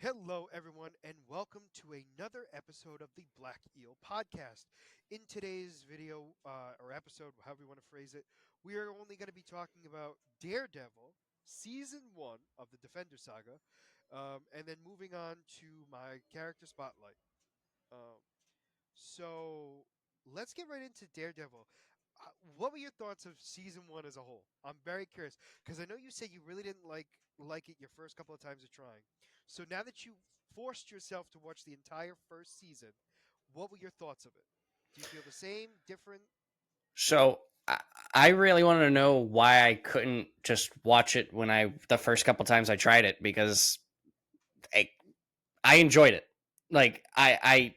Hello, everyone, and welcome to another episode of the Black Eel Podcast. In today's video or episode, however you want to phrase it, we are only going to be talking about Daredevil, Season 1 of the Defenders Saga, and then moving on to my character spotlight. Um, so let's get right into Daredevil. What were your thoughts of season one as a whole? I'm very curious because I know you said you really didn't like it your first couple of times of trying. So now that you forced yourself to watch the entire first season, what were your thoughts of it? Do you feel the same, different? So I, I really wanted to know why I couldn't just watch it when the first couple times I tried it because I I enjoyed it. Like I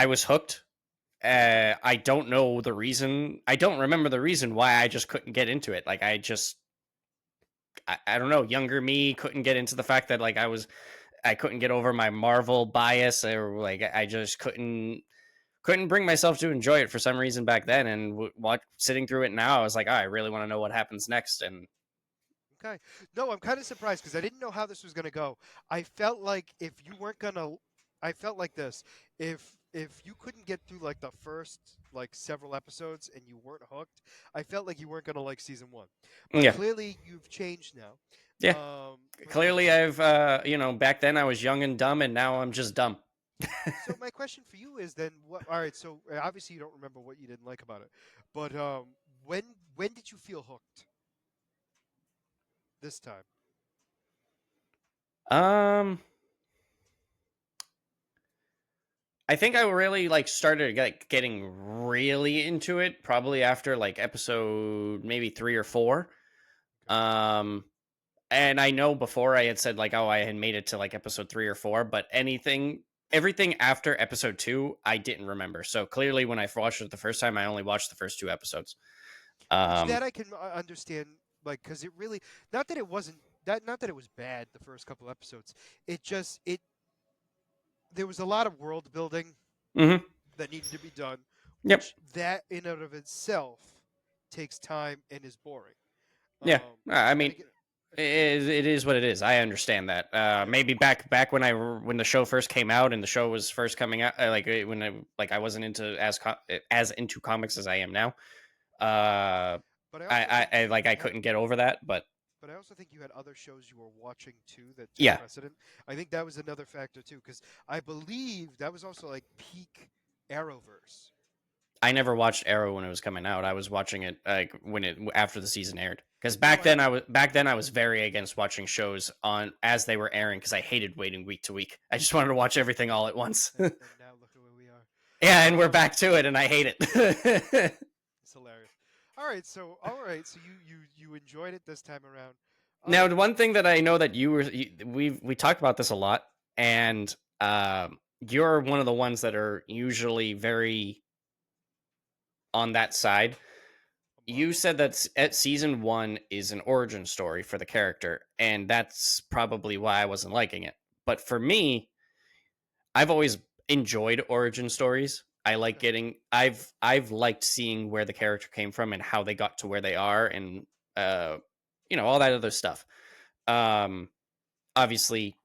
was hooked. I don't know the reason. I don't remember the reason why I just couldn't get into it. I don't know. Younger me couldn't get into the fact that I couldn't get over my Marvel bias, or I just couldn't bring myself to enjoy it for some reason back then. And sitting through it now, I was like, oh, I really want to know what happens next. And Okay. No, I'm kind of surprised because I didn't know how this was going to go. I felt like if you weren't going to I felt like this. If you couldn't get through like the first like several episodes and you weren't hooked, I felt like you weren't going to like season 1. But yeah, clearly you've changed now. yeah. Clearly, So back then I was young and dumb, and now I'm just dumb. so my question for you is then what all right, so obviously you don't remember what you didn't like about it. But when when did you feel hooked this time? um, I think I really started getting really into it probably after like episode maybe 3 or 4. Okay. Um, and I know before I had said oh, I had made it to like episode 3 or 4, but everything after episode 2 I didn't remember. So clearly when I watched it the first time, I only watched the first 2 episodes. Which um that I can understand, like, because it really, not that it wasn't not that it was bad the first couple episodes. It just it there was a lot of world building hmm that needed to be done, yep. which that in and of itself takes time and is boring. Yeah, I And mean, again, it is what it is. I understand that. yeah, Maybe back when the show first came out and the show was first coming out, when I wasn't into as into comics as I am now. Uh, but I also think I you I had. couldn't get over that, but But I also think you had other shows you were watching too that took yeah, precedent. I think that was another factor too, because I believe that was also like peak Arrowverse. I never watched Arrow when it was coming out. I was watching it when it after the season aired. Because No, I back then I was very against watching shows on as they were airing because I hated waiting week to week. I just wanted to watch everything all at once. and now look at where we are. Yeah, and we're Um, back to it, and I hate it. it's hilarious. All right, so you enjoyed it this time around. Now, the Um, one thing that I know that we talked about this a lot, and you're one of the ones that are usually very on that side. You Marvel. said that at season 1 is an origin story for the character, and that's probably why I wasn't liking it. But for me, I've always enjoyed origin stories. Okay. I've liked seeing where the character came from and how they got to where they are, and uh all that other stuff. Um Obviously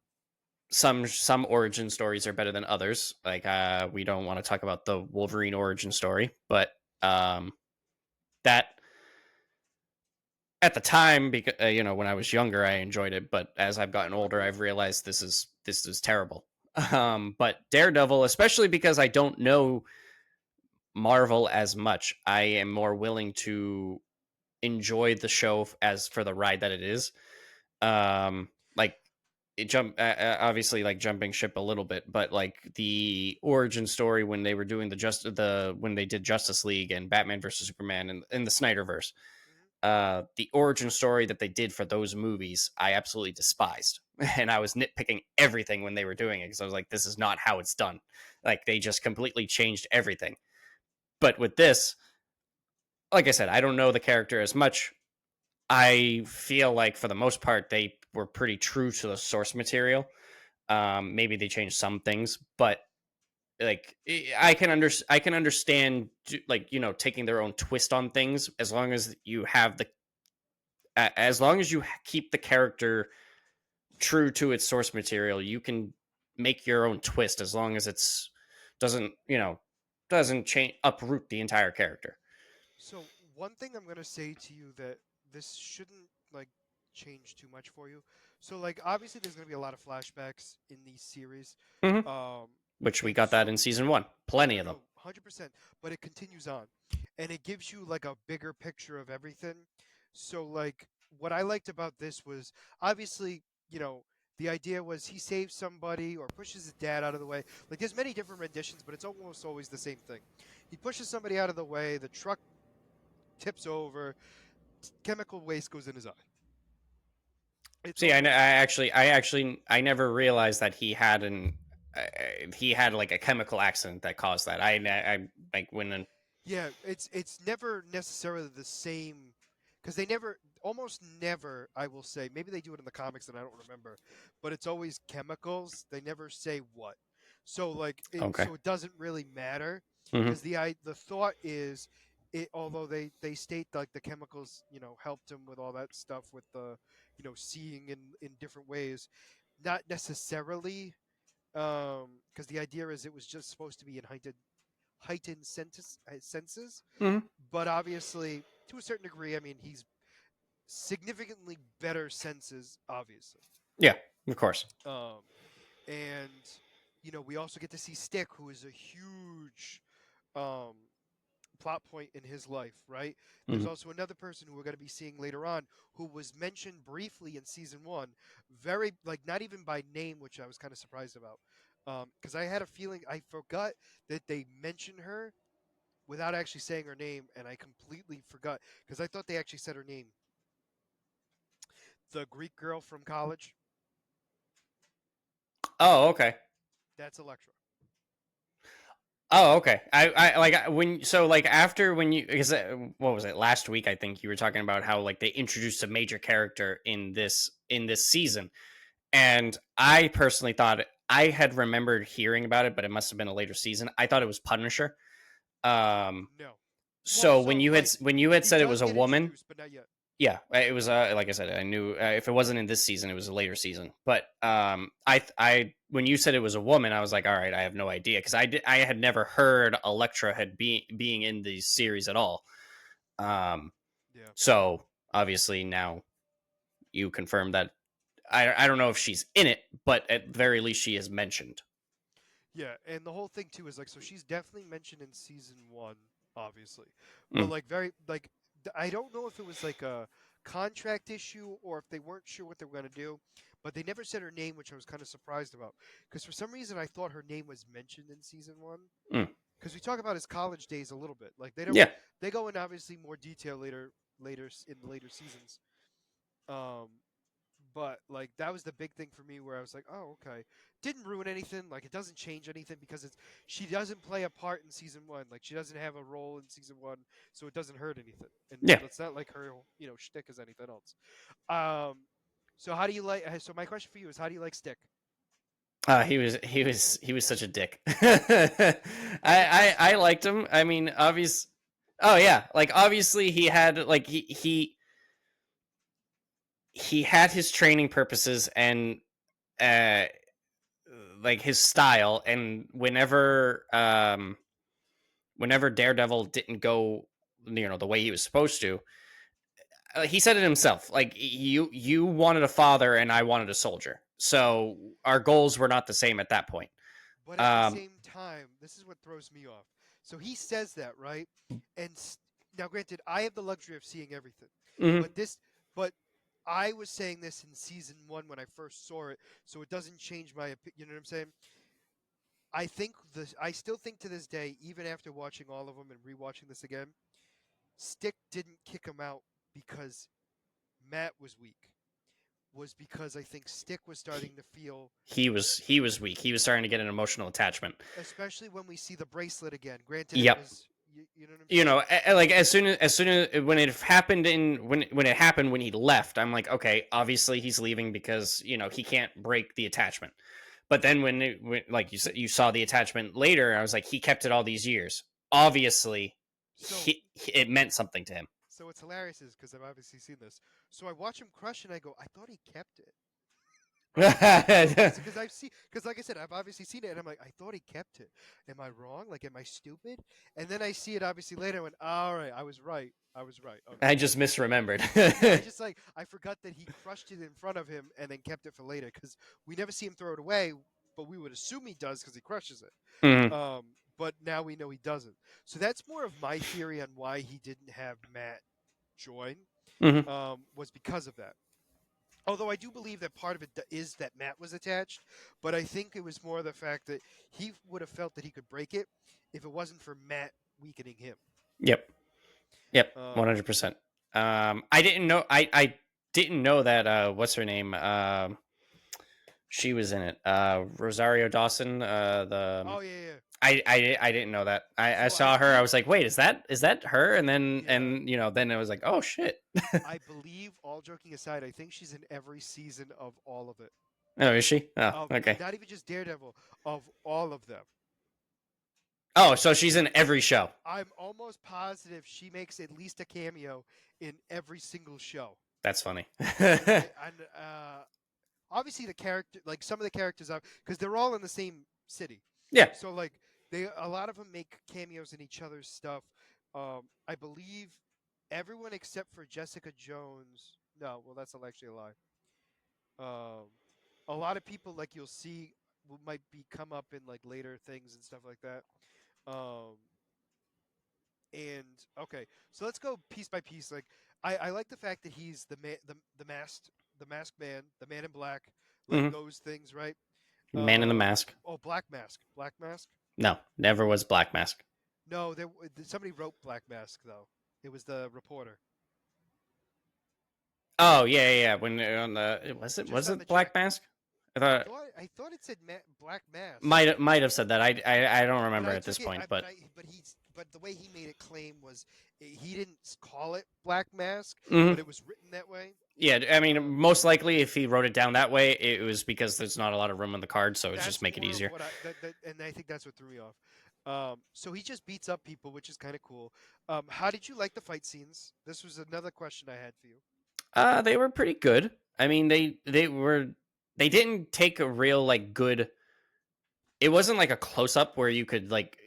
some origin stories are better than others. We don't want to talk about the Wolverine origin story, but um that at the time, because when I was younger, I enjoyed it, but as I've gotten No, older, agreed. I've realized this is terrible. But Daredevil, especially because I don't know Marvel as much, I am more willing to enjoy the show as for the ride that it is. Like obviously like jumping ship a little bit, but like the origin story when they were doing when they did Justice League and Batman versus Superman and in the Snyderverse, Hmm. the origin story that they did for those movies, I absolutely despised. And I was nitpicking everything when they were doing it because I was like, this is not how it's done. Like they just completely changed everything. But with this, like I said, I don't know the character as much. I feel like for the most part they were pretty true to the source material. Maybe they changed some things, but I can understand taking their own twist on things as long as you have the as long as you keep the character true to its source material, you can make your own twist as long as it's doesn't change uproot the entire character. So one thing I'm gonna say to you that this shouldn't like change too much for you. So like obviously there's gonna be a lot of flashbacks in these series. Hmm. Um Which we and got that so in season 1, no plenty no of them. no 100%, but it continues on. And it gives you like a bigger picture of everything. So like what I liked about this was obviously, you know, the idea was he saves somebody or pushes his dad out of the way. Like there's many different renditions, but it's almost always the same thing. He pushes somebody out of the way, the truck tips over, chemical waste goes in his eye. It's See, almost I never realized that he had like a chemical accident that caused that. I like when yeah, it's never necessarily the same because they never almost never I will say maybe they do it in the comics and I don't remember, but it's always chemicals. They never say what. So like okay. it doesn't really matter Hmm. because the thought is it although they state like the chemicals, you know, helped him with all that stuff with the, you know, seeing in different ways, not necessarily because the idea is it was just supposed to be in heightened senses, Hmm. but obviously to a certain degree, I mean, he's significantly better senses, obviously. Yeah, of course. Um, and you know, we also get to see Stick, who is a huge um, plot point in his life, right? There's Hmm. also another person who we're going to be seeing later on who was mentioned briefly in season one, very like not even by name, which I was kind of surprised about. Because I had a feeling I forgot that they mentioned her without actually saying her name, and I completely forgot because I thought they actually said her name. The Greek girl from college, Oh, okay. that's Electra. Oh, okay. I like when so like after when you because what was it last week? I think you were talking about how like they introduced a major character in this season, and I personally thought I had remembered hearing about it, but it must have been a later season. I thought it was Punisher. Um, No. Well, so so like when you had he said it does was a get woman, introduced, but not yet. yeah, it was like I said, I knew if it wasn't in this season, it was a later season. But I when you said it was a woman, I was like, all right, I have no idea because I had never heard Elektra being in the series at all. Um, Yeah. so obviously now you confirm that I don't know if she's in it, but at the very least she is mentioned. Yeah, and the whole thing too is like so she's definitely mentioned in season one, obviously, but Mm, like very like I don't know if it was like a contract issue or if they weren't sure what they were gonna do, but they never said her name, which I was kind of surprised about because for some reason I thought her name was mentioned in season one mm, because we talk about his college days a little bit. Like they don't yeah, they go in obviously more detail in the later seasons. Um, but like that was the big thing for me where I was like, oh okay, didn't ruin anything. Like it doesn't change anything because it's she doesn't play a part in season one. Like she doesn't have a role in season one, so it doesn't hurt anything. And yeah. it's not like her, you know, shtick is anything else. Um, so how do you like? So my question for you is, how do you like Stick? He was such a dick. I liked him. I mean, obvious. Oh yeah, like obviously he had like he had his training purposes and uh like his style, and whenever Daredevil didn't go the way he was supposed to, he said it himself. Like you wanted a father and I wanted a soldier, so our goals were not the same at that point. But at the Um, same time, this is what throws me off. So he says that, right? And now, granted, I have the luxury of seeing everything, mhm. but but I was saying this in season one when I first saw it, so it doesn't change my opinion. You know what I'm saying? I still think to this day, even after watching all of them and rewatching this again, Stick didn't kick him out because Matt was weak. Was because I think Stick was starting to feel, He was weak. He was starting to get an emotional attachment. especially when we see the bracelet again. Granted, it Yep. was you know what I'm saying. Like as soon as when it happened when it happened when he left, I'm like, okay, obviously he's leaving because he can't break the attachment. But then like you said, you saw the attachment later, I was like, he kept it all these years. Obviously, So it meant something to him. so what's hilarious is because I've obviously seen this. So I watch him crush and I go, I thought he kept it. Because like I said, I've obviously seen it, and I'm like, I thought he kept it. Am I wrong? Like, am I stupid? And then I see it obviously later, and I went, all right, I was right. I was right. Okay. I just misremembered. Yeah, I forgot that he crushed it in front of him and then kept it for later because we never see him throw it away, but we would assume he does because he crushes it. Mhm, But now we know he doesn't. So that's more of my theory on why he didn't have Matt join. mhm. Was because of that. Although I do believe that part of it is that Matt was attached, but I think it was more the fact that he would have felt that he could break it if it wasn't for Matt weakening him. Yep. Yep. Um, 100%. I didn't know. I didn't know that. What's her name? She was in it. Rosario Dawson. oh yeah. I didn't know that. I So I saw her. I believe, was like, wait, is that her? And yeah, then it was like, oh shit. I believe. All joking aside, I think she's in every season of all of it. Oh, is she? Oh, Of okay. not even just Daredevil, of all of them. Oh, so she's in every show. I'm almost positive she makes at least a cameo in every single show. That's funny. And obviously the character, like some of the characters are, because they're all in the same city. Yeah. So like a lot of them make cameos in each other's stuff. I believe everyone except for Jessica Jones. No, well that's actually a lie. Um, a lot of people like you'll see might be come up in like later things and stuff like that. Um, and okay, so let's go piece by piece. Like I like the fact that he's the man, the masked man, the man in black, like Hmm. those things, right? Man in the Mask. Oh, Black Mask. No, never was Black Mask. No, somebody wrote Black Mask though. It was the reporter, Oh yeah. When on the just was on the it Black check. Mask? I thought I thought it said Black Mask, might have said that. I don't but remember I at this took it. point, but But the way he made it claim was he didn't call it Black Mask, mhm. but it was written that way. Yeah. I mean, Um, most likely, if he wrote it down that way, it was because there's not a lot of room on the card, so it's just that's make it more of easier. what and I think that's what threw me off. So he just beats up people, which is kind of cool. How did you like the fight scenes? This was another question I had for you. They were pretty good. I mean, they didn't take a real like good. It wasn't like a close up where you could like,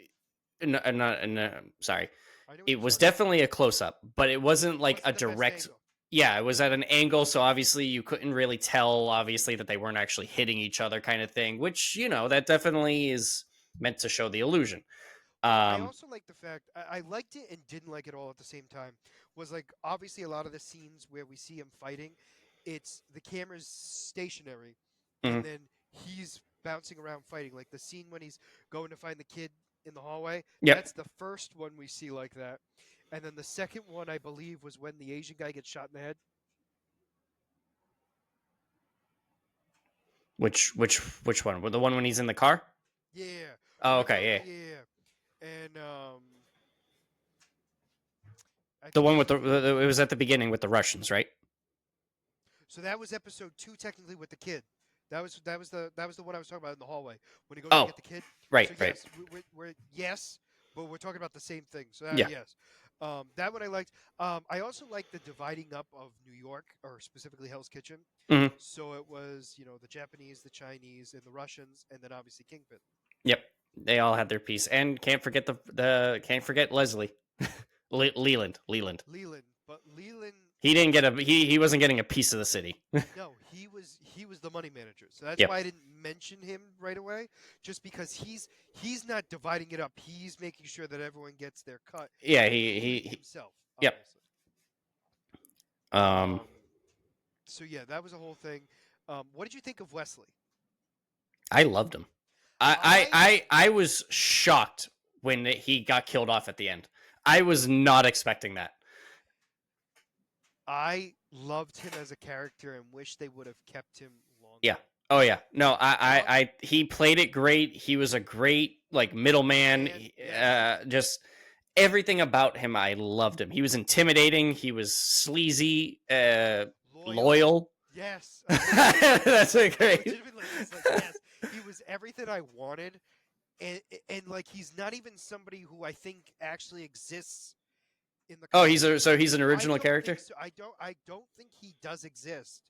sorry. I know what It you're was talking about. definitely a close up, but it wasn't It like a wasn't the best direct. angle. Yeah, it was at an angle, so obviously you couldn't really tell, obviously, that they weren't actually hitting each other, kind of thing. Which that definitely is meant to show the illusion. Well, I Um, also like the fact I liked it and didn't like it all at the same time. Was like obviously a lot of the scenes where we see him fighting, it's the camera's stationary, and mhm. then he's bouncing around fighting. Like the scene when he's going to find the kid in the hallway. Yep. That's the first one we see like that, and then the second one I believe was when the Asian guy gets shot in the head. Which one? The one when he's in the car? Yeah, Oh, whenever okay, yeah. and I The think one with he it was at the beginning with the Russians, right? so that was episode 2 technically with the kid. That was the one I was talking about in the hallway when he goes to Oh, get the kid. right, So right. yes, we're yes, but we're talking about the same thing. So Yeah. yes, that one I liked. I also liked the dividing up of New York or specifically Hell's Kitchen. Hmm. So it was the Japanese, the Chinese, and the Russians, and then obviously Kingpin. Yep. They all had their piece, and can't forget the can't forget Leslie, Leland. Leland, but Leland, He didn't get he wasn't getting a piece of the city. no, he was the money manager. So that's Yep. why I didn't mention him right away, just because he's not dividing it up. He's making sure that everyone gets their cut, Yeah. including He himself, Yep. obviously. Um. So yeah, that was a whole thing. What did you think of Wesley? I loved him. I I was shocked when he got killed off at the end. I was not expecting that. I loved him as a character and wish they would have kept him Yeah. longer. Oh yeah. No, Lo- he played it great. He was a great like middleman. Man, yes, Just everything about him, I loved him. He was intimidating. He was sleazy. loyal. Loyal. Yes, That's a great. legitimately, it's like yes, he was everything I wanted, and like he's not even somebody who I think actually exists in the Oh, comics. so he's an I original don't think character. so. I don't think he does exist.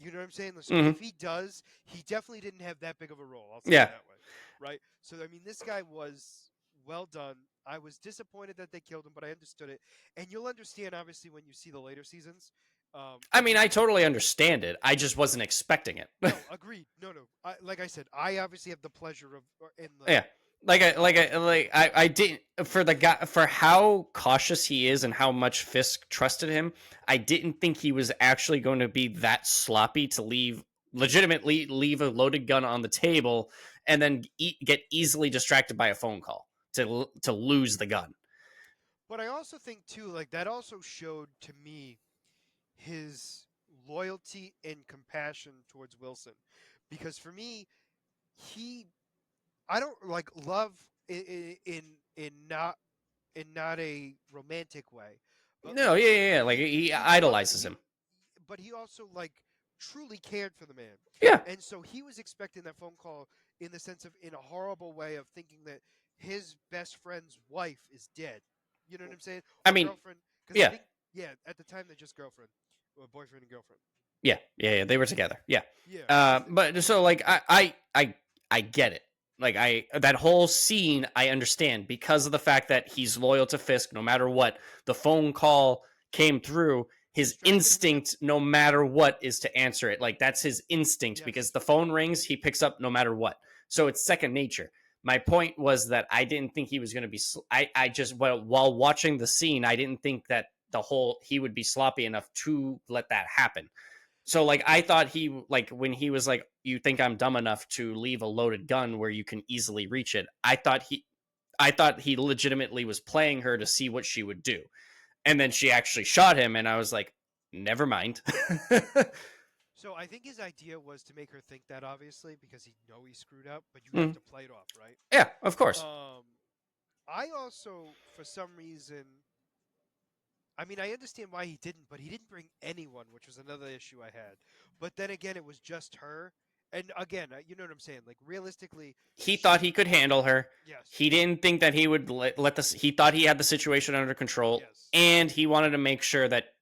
You know what I'm saying? So Hmm. if he does, he definitely didn't have that big of a role. I'll say it Yeah. that way, right? So I mean, this guy was well done. I was disappointed that they killed him, but I understood it, and you'll understand obviously when you see the later seasons. I mean, I Agreed. totally understand it. I just wasn't expecting it. No, agreed. No, no. Like I said, I obviously have the pleasure of in the Yeah. I didn't for the guy for how cautious he is and how much Fisk trusted him. I didn't think he was actually going to be that sloppy to legitimately leave a loaded gun on the table and then get easily distracted by a phone call to lose the gun. But I also think too, like that also showed to me his loyalty and compassion towards Wilson, because for me, he I don't like love in not a romantic way, but No, like yeah, yeah, yeah. Like he he loved idolizes he, him. but he also like truly cared for the man, Yeah. and so he was expecting that phone call in the sense of in a horrible way of thinking that his best friend's wife is dead. You know what I'm saying? I Or mean, girlfriend, because I yeah. think yeah, at the time they're just girlfriend, or boyfriend and girlfriend. Yeah, yeah, yeah, they were together. Yeah, Yeah, because but so like I get it. Like that whole scene, I understand because of the fact that he's loyal to Fisk no matter what. The phone call came through. His distracted him. instinct, no matter what, is to answer it. Like that's his instinct because Yes. the phone rings, he picks up no matter what. So it's second nature. My point was that I didn't think he was going to be. I just while watching the scene, I didn't think that he would be sloppy enough to let that happen. So like I thought he like when he was like, "You think I'm dumb enough to leave a loaded gun where you can easily reach it?" I thought he legitimately was playing her to see what she would do. And then she actually shot him and I was like, "Never mind." So I think his idea was to make her think that obviously because he know he screwed up, but you have Mm. to play it off, right? Yeah, of course. Um, I also for some reason, I mean, I understand why he didn't, but he didn't bring anyone, which was another issue I had. But then again, it was just her, and again, you know what I'm saying? Like realistically, He thought he she could handle her. yes, He didn't think that he would let this. He thought he had the situation under control, yes, and he wanted to make sure that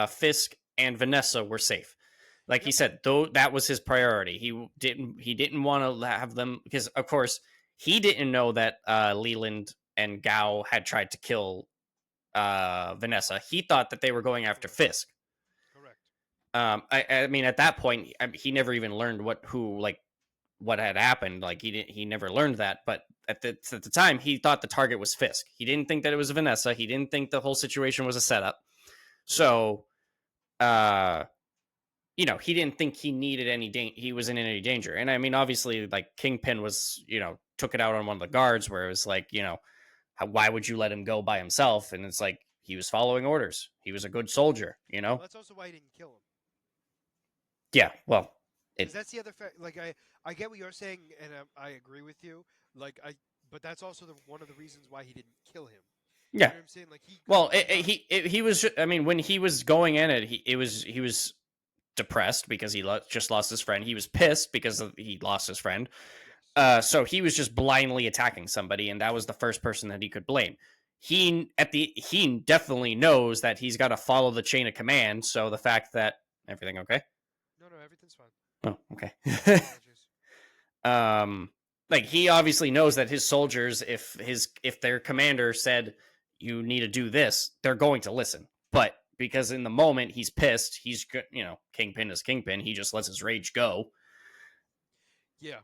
Fisk and Vanessa were safe. Like he yep, said, though that was his priority. He didn't want to have them because, of course, he didn't know that Leland and Gao had tried to kill Vanessa. He thought that they were going after correct, Fisk. correct. I mean, at that point, he never even learned what had happened. Like he never learned that. But at the time, he thought the target was Fisk. He didn't think that it was Vanessa. He didn't think the whole situation was a setup. Correct. So, he didn't think he needed he was in any danger. And I mean, obviously, like Kingpin was, took it out on one of the guards where it was like, why would you let him go by himself? And it's like he was following orders. He was a good soldier. Well, that's also why he didn't kill him. Yeah. Well, Because it. that's the other fact. Like I get what you're saying, and I agree with you. Like but that's also one of the reasons why he didn't kill him. You Yeah. know what I'm saying? Like he could Well, have just gone. he was. I mean, when he was going in it, he was depressed because he just lost his friend. He was pissed because he lost his friend. Yes. So he was just blindly attacking somebody, and that was the first person that he could blame. He definitely knows that he's got to follow the chain of command. So the fact that everything okay? No, no, everything's fine. Oh, okay. My apologies. um, like he obviously knows that his soldiers, if their commander said you need to do this, they're going to listen. But because in the moment he's pissed, Kingpin is Kingpin. He just lets his rage go. Yeah,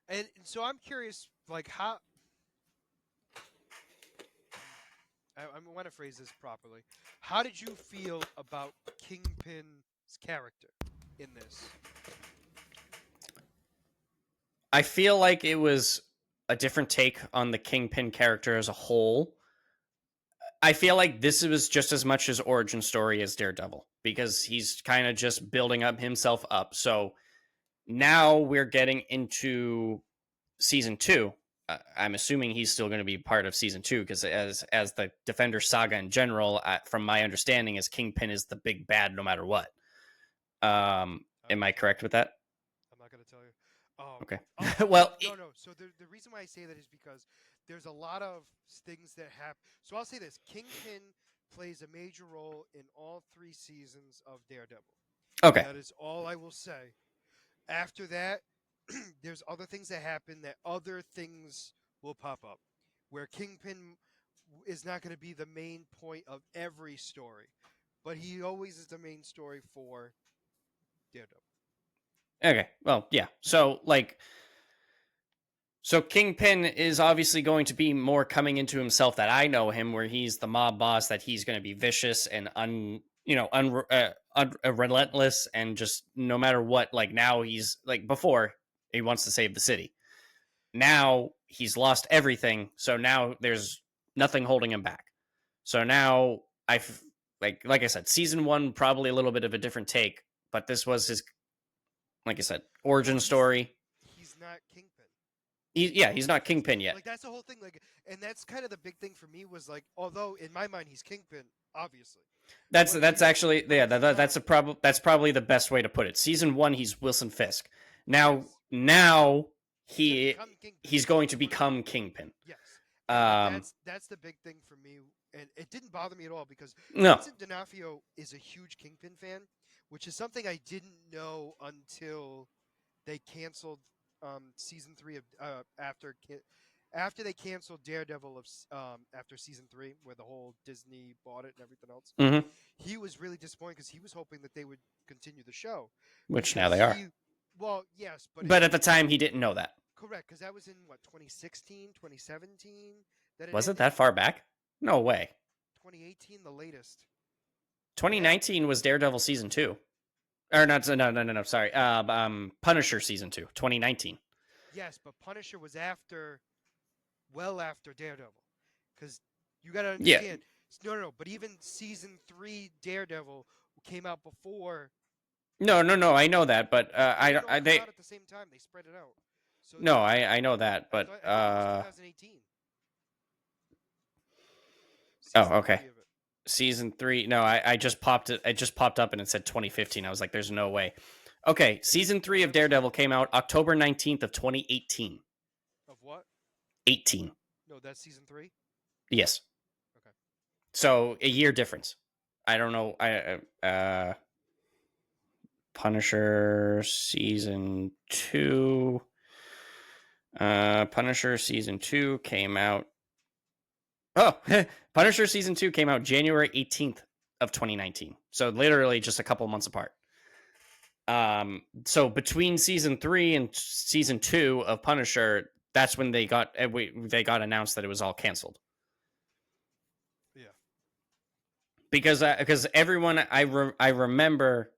and so I'm curious, like how I want to phrase this properly. How did you feel about Kingpin's character in this? I feel like it was a different take on the Kingpin character as a whole. I feel like this was just as much his origin story as Daredevil because he's kind of just building up himself up. So now we're getting into season two. I'm assuming he's still going to be part of season two because as the Defenders Saga in general, from my understanding, is Kingpin is the big bad no matter what. I Am I don't know. correct with that? I'm not gonna tell you. Okay. Well, Well, no, no. So the reason why I say that is because there's a lot of things that happen. So I'll say this: Kingpin plays a major role in all three seasons of Daredevil. Okay. That is all I will say. After that, there's other things that happen that other things will pop up, where Kingpin is not going to be the main point of every story, but he always is the main story for Daredevil. Okay. Well, yeah. So Kingpin is obviously going to be more coming into himself that I know him, where he's the mob boss, that he's going to be vicious and relentless, and just no matter what. Like now he's like before he wants to save the city. Now he's lost everything, so now there's nothing holding him back. So now like I said, season one probably a little bit of a different take, but this was his, like I said, Well, origin story. he's not Kingpin. Yeah, he's not Kingpin yet. Like that's the whole thing. Like, and that's kind of the big thing for me was like, although in my mind he's Kingpin, obviously. That's actually that's probably the best way to put it. Season one, he's Wilson Fisk. Now Yes. now he Kingpin. he's going to become Kingpin. Yes. And Um, that's the big thing for me, and it didn't bother me at all because no. Vincent D'Onofrio is a huge Kingpin fan, which is something I didn't know until they canceled season 3 of after they canceled Daredevil after season 3, where the whole Disney bought it and everything else. Mm-hmm. He was really disappointed because he was hoping that they would continue the show. Which now they are. Well, yes, But at the time, he didn't know that. correct, because that was in what 2016, 2017. That Was it ended? that far back? No way. 2018, the latest. 2019 was Daredevil season 2. Or not? No. Sorry. Punisher season 2. 2019. Yes, but Punisher was well after Daredevil, because you got to Yeah. understand. No. But even season 3 Daredevil came out before. No. I know that, but They don't come they out at the same time. They spread it out. So no, I know that, but I think it was 2018. oh, Season okay. 3 of it. Season 3. No, I just popped it. It just popped up and it said 2015. I was like, there's no way. Okay, season 3 of Daredevil came out October 19th of 2018. Of what? 18. No, that's season 3. Yes. Okay. So a year difference. I don't know. Punisher season 2. Punisher season 2 came out. Oh, Punisher season 2 came out January 18th of 2019. So literally just a couple months apart. So between season 3 and season 2 of Punisher, that's when they got announced that it was all canceled. Yeah. Because everyone I remember,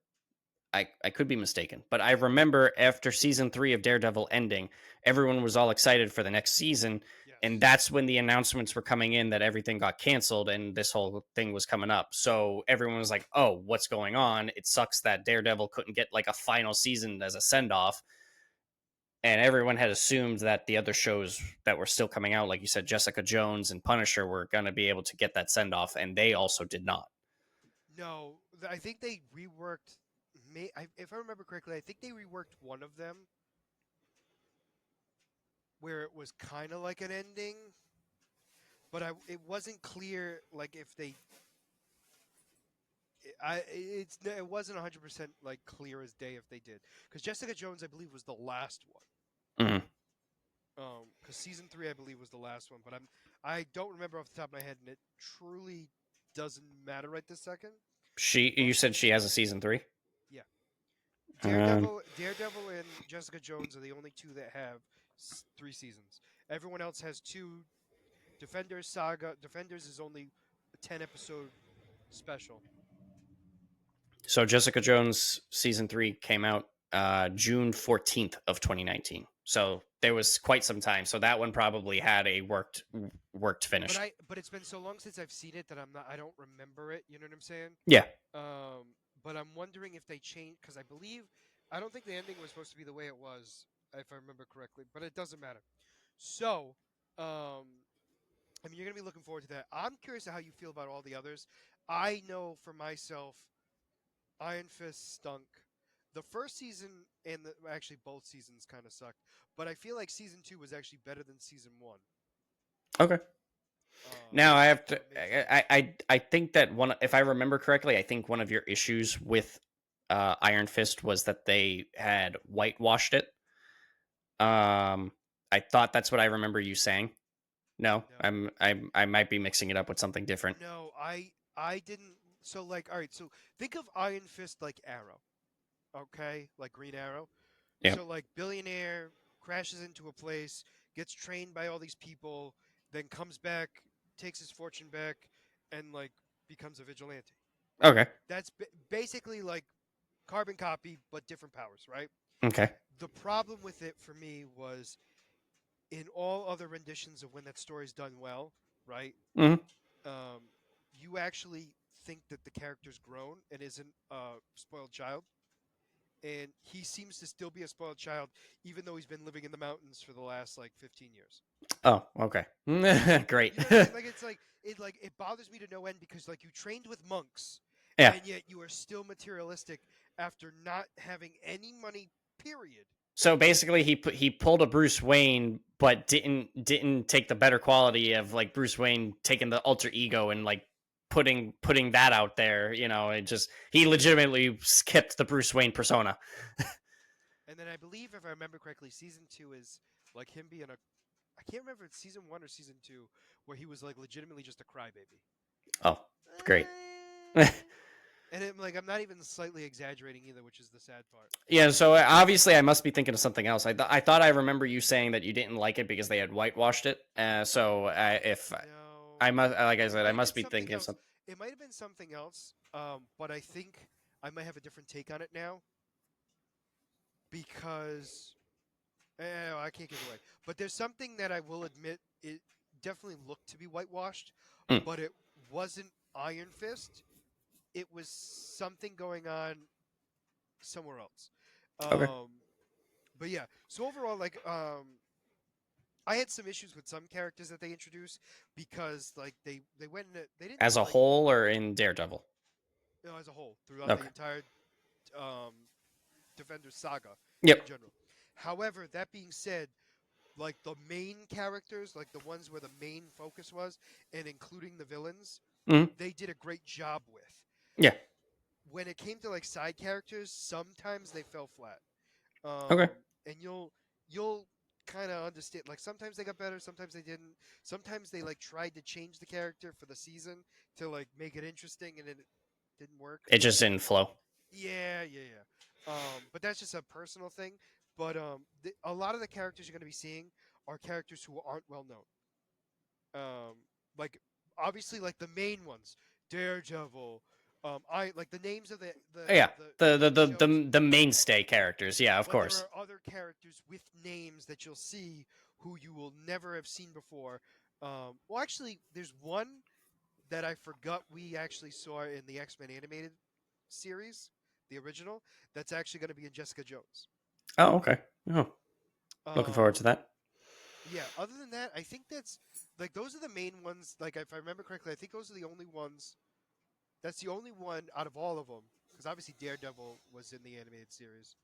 I could be mistaken, but I remember after season 3 of Daredevil ending, everyone was all excited for the next season. Yes. And that's when the announcements were coming in that everything got canceled and this whole thing was coming up. So everyone was like, oh, what's going on? It sucks that Daredevil couldn't get like a final season as a send off. And everyone had assumed that the other shows that were still coming out, like you said, Jessica Jones and Punisher, were going to be able to get that send off. And they also did not. No, I think they reworked. If I remember correctly, I think they reworked one of them where it was kind of like an ending, but it wasn't clear like if they. It wasn't 100% like clear as day if they did, because Jessica Jones I believe was the last one. Mm-hmm. Because season 3 I believe was the last one, but I don't remember off the top of my head, and it truly doesn't matter right this second. You said she has a season 3? Yeah. Daredevil and Jessica Jones are the only two that have 3 seasons. Everyone else has 2. Defenders Saga. Defenders is only a 10-episode special. So Jessica Jones season 3 came out June 14th of 2019. So there was quite some time. So that one probably had a worked finish. But it's been so long since I've seen it that I don't remember it. You know what I'm saying? Yeah. But I'm wondering if they changed, because I don't think the ending was supposed to be the way it was, if I remember correctly. But it doesn't matter. So, I mean, you're gonna be looking forward to that. I'm curious how you feel about all the others. I know for myself, Iron Fist stunk. The first season and actually both seasons kind of sucked, but I feel like season 2 was actually better than season 1. Okay. Now I have to. I think that if I remember correctly, I think one of your issues with Iron Fist was that they had whitewashed it. I thought that's what I remember you saying. No, No, I might be mixing it up with something different. no, I didn't. So like, all right, so think of Iron Fist like Arrow, okay, like Green Arrow. Yeah. So like billionaire crashes into a place, gets trained by all these people, then comes back, takes his fortune back, and like becomes a vigilante. Okay. That's basically like carbon copy but different powers, right? Okay. The problem with it for me was in all other renditions of when that story's done well, right? Hmm. Um, you actually think that the character's grown and isn't a spoiled child, and he seems to still be a spoiled child, even though he's been living in the mountains for the last like 15 years. Oh, okay. Great. You know what I mean? Like it's like it bothers me to no end because like you trained with monks, Yeah. and yet you are still materialistic after not having any money. Period. So basically, he pulled a Bruce Wayne, but didn't take the better quality of like Bruce Wayne taking the alter ego and like putting that out there. You know, it just he legitimately skipped the Bruce Wayne persona. And then I believe, if I remember correctly, season two is like him being a. I can't remember if it's season one or season two, where he was like legitimately just a crybaby. Oh, great. And I'm not even slightly exaggerating either, which is the sad part. Yeah, so obviously I must be thinking of something else. I thought I remember you saying that you didn't like it because they had whitewashed it. If No, I must, like I it said, I might have been must be something thinking of else. something. It might have been something else. But I think I might have a different take on it now because I can't give it away. But there's something that I will admit it definitely looked to be whitewashed, Mm, but it wasn't Iron Fist. It was something going on somewhere else. okay. Um, but yeah, so overall, I had some issues with some characters that they introduced because like they went in they didn't As a like whole or in Daredevil? as a whole throughout the Okay. entire um, Defenders Saga in Yep. general. However, that being said, like the main characters, like the ones where the main focus was, and including the villains, Hmm. they did a great job with. Yeah. When it came to like side characters, sometimes they fell flat. Okay. And you'll kind of understand. Like sometimes they got better, sometimes they didn't. Sometimes they like tried to change the character for the season to like make it interesting, and it didn't work. It just didn't flow. Yeah, yeah, yeah. But that's just a personal thing. But a lot of the characters you're going to be seeing are characters who aren't well known. Like obviously, like the main ones, Daredevil. I like the names of Yeah. the shows, The mainstay characters. Yeah, of but there course. are other characters with names that you'll see who you will never have seen before. Well, actually, there's one that I forgot we actually saw in the X-Men animated series, the original. That's actually going to be in Jessica Jones. Oh, okay. Oh, looking forward Um, to that. yeah. Other than that, I think that's like those are the main ones. Like if I remember correctly, I think those are the only ones. That's the only one out of all of them, because obviously Daredevil was in the animated series.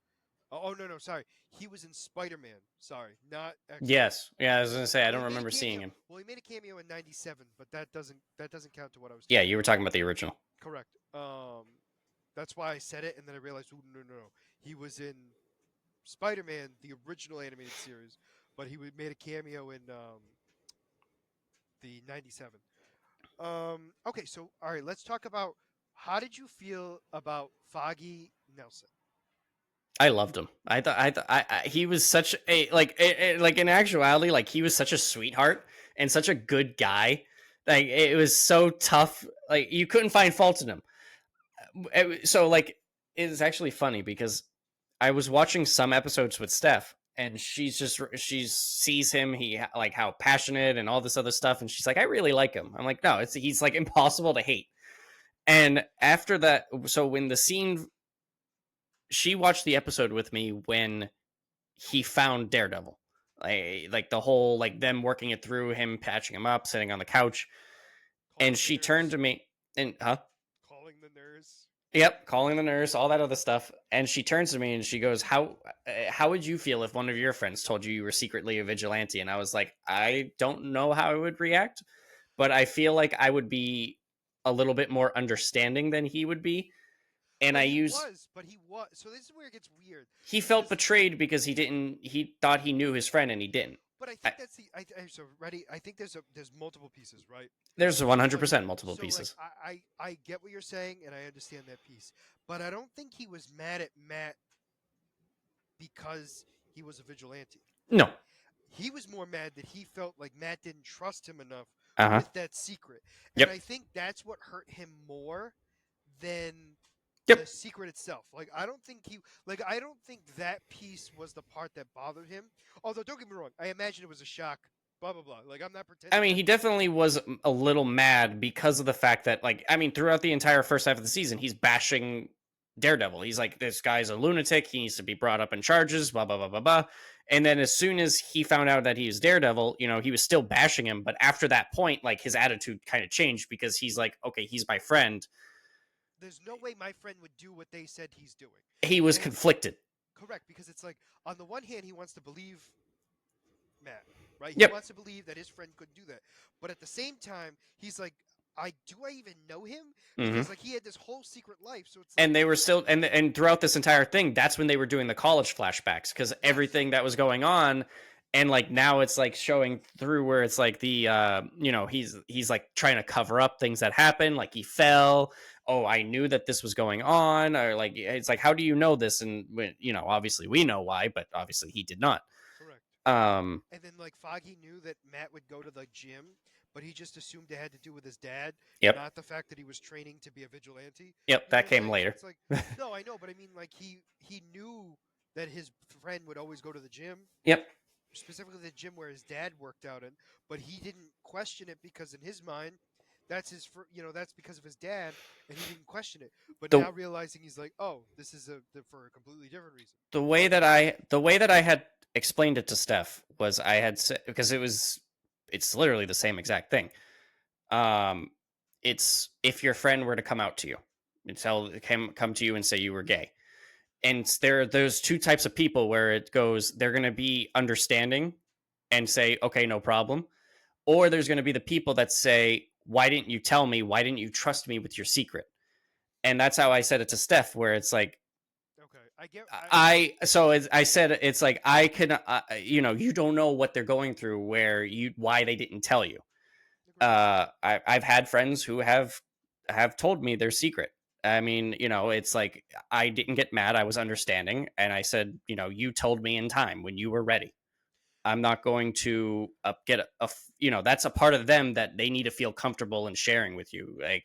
Oh no, no, sorry. He was in Spider-Man. Sorry, not X-Men. Yes. Yeah, I was gonna say I Well, don't he made a remember seeing cameo. him. Well, he made a cameo in '97, but that doesn't count to what I was Yeah, talking you were about. talking about the original. Correct. That's why I said it, and then I realized, oh, no, no, no. He was in Spider-Man, the original animated series, but he made a cameo in the '97. Okay, so all right, let's talk about how did you feel about Foggy Nelson? I loved him. He was such a like in actuality, like he was such a sweetheart and such a good guy. Like it was so tough. Like you couldn't find fault in him. So like it's actually funny because I was watching some episodes with Steph, and she sees him, like how passionate and all this other stuff, and she's like, I really like him. I'm like, no, he's like impossible to hate. And after that, so when the scene, she watched the episode with me when he found Daredevil. Like the whole like them working it through, him patching him up, sitting on the couch, and Calling the she turned nurse, to me and calling the nurse. yep, calling the nurse, all that other stuff, and she turns to me and she goes, how would you feel if one of your friends told you you were secretly a vigilante?" And I was like, I don't know how I would react, but I feel like I would be a little bit more understanding than he would be. And But I he use was, but he was. So this is where it gets weird. he felt Because, betrayed because he thought he knew his friend and he didn't. but I I, think that's the. So ready. I think there's multiple pieces, right? there's So like 100% multiple so like pieces. I get what you're saying and I understand that piece, but I don't think he was mad at Matt because he was a vigilante. No. He was more mad that he felt like Matt didn't trust him enough Uh-huh. with that secret. And Yep. I think that's what hurt him more than the Yep. secret itself. I don't think that piece was the part that bothered him. Although don't get me wrong, I imagine it was a shock. Blah blah blah. Like I'm not I pretending mean, that. he definitely was a little mad because of the fact that, like, I mean, throughout the entire first half of the season, he's bashing Daredevil. He's like, this guy's a lunatic. He needs to be brought up in charges, blah, blah, blah, blah, blah. And then as soon as he found out that he was Daredevil, he was still bashing him. But after that point, like, his attitude kind of changed because he's like, okay, he's my friend. There's no way my friend would do what they said he's doing. He was And conflicted. correct, because it's like on the one hand he wants to believe Matt, right? He Yep. wants to believe that his friend couldn't do that. But at the same time, he's like, I even know him? Because like he had this whole secret life. So it's like, And they were still, and throughout this entire thing, that's when they were doing the college flashbacks because everything that was going on, and like now it's like showing through where it's like he's like trying to cover up things that happened, like he fell. Oh, I knew that this was going on, or like it's like, how do you know this? And obviously we know why, but obviously he did not. correct. Um, And then like Foggy knew that Matt would go to the gym, but he just assumed it had to do with his dad, Yep. not the fact that he was training to be a vigilante. Yep, You know that what I'm came saying? So later. it's like, no, I know, but I mean, like he knew that his friend would always go to the gym, Yep. specifically the gym where his dad worked out in, but he didn't question it because in his mind, that's that's because of his dad, and he didn't question it. But The now realizing he's like, oh, this is for a completely different reason. the way that I had explained it to Steph was I had said, because it's literally the same exact thing. Um, it's if your friend were to come out to you and come to you and say you were gay, and there are those two types of people where it goes, they're going to be understanding and say, okay, no problem, or there's going to be the people that say, why didn't you tell me? Why didn't you trust me with your secret? And that's how I said it to Steph, where it's like, Okay, I get. I said it's like I can you don't know what they're going through why they didn't tell you. Agreed. I've had friends who have told me their secret. I mean, it's like I didn't get mad. I was understanding, and I said, you told me in time when you were ready. I'm not going to get that's a part of them that they need to feel comfortable in sharing with you. Like,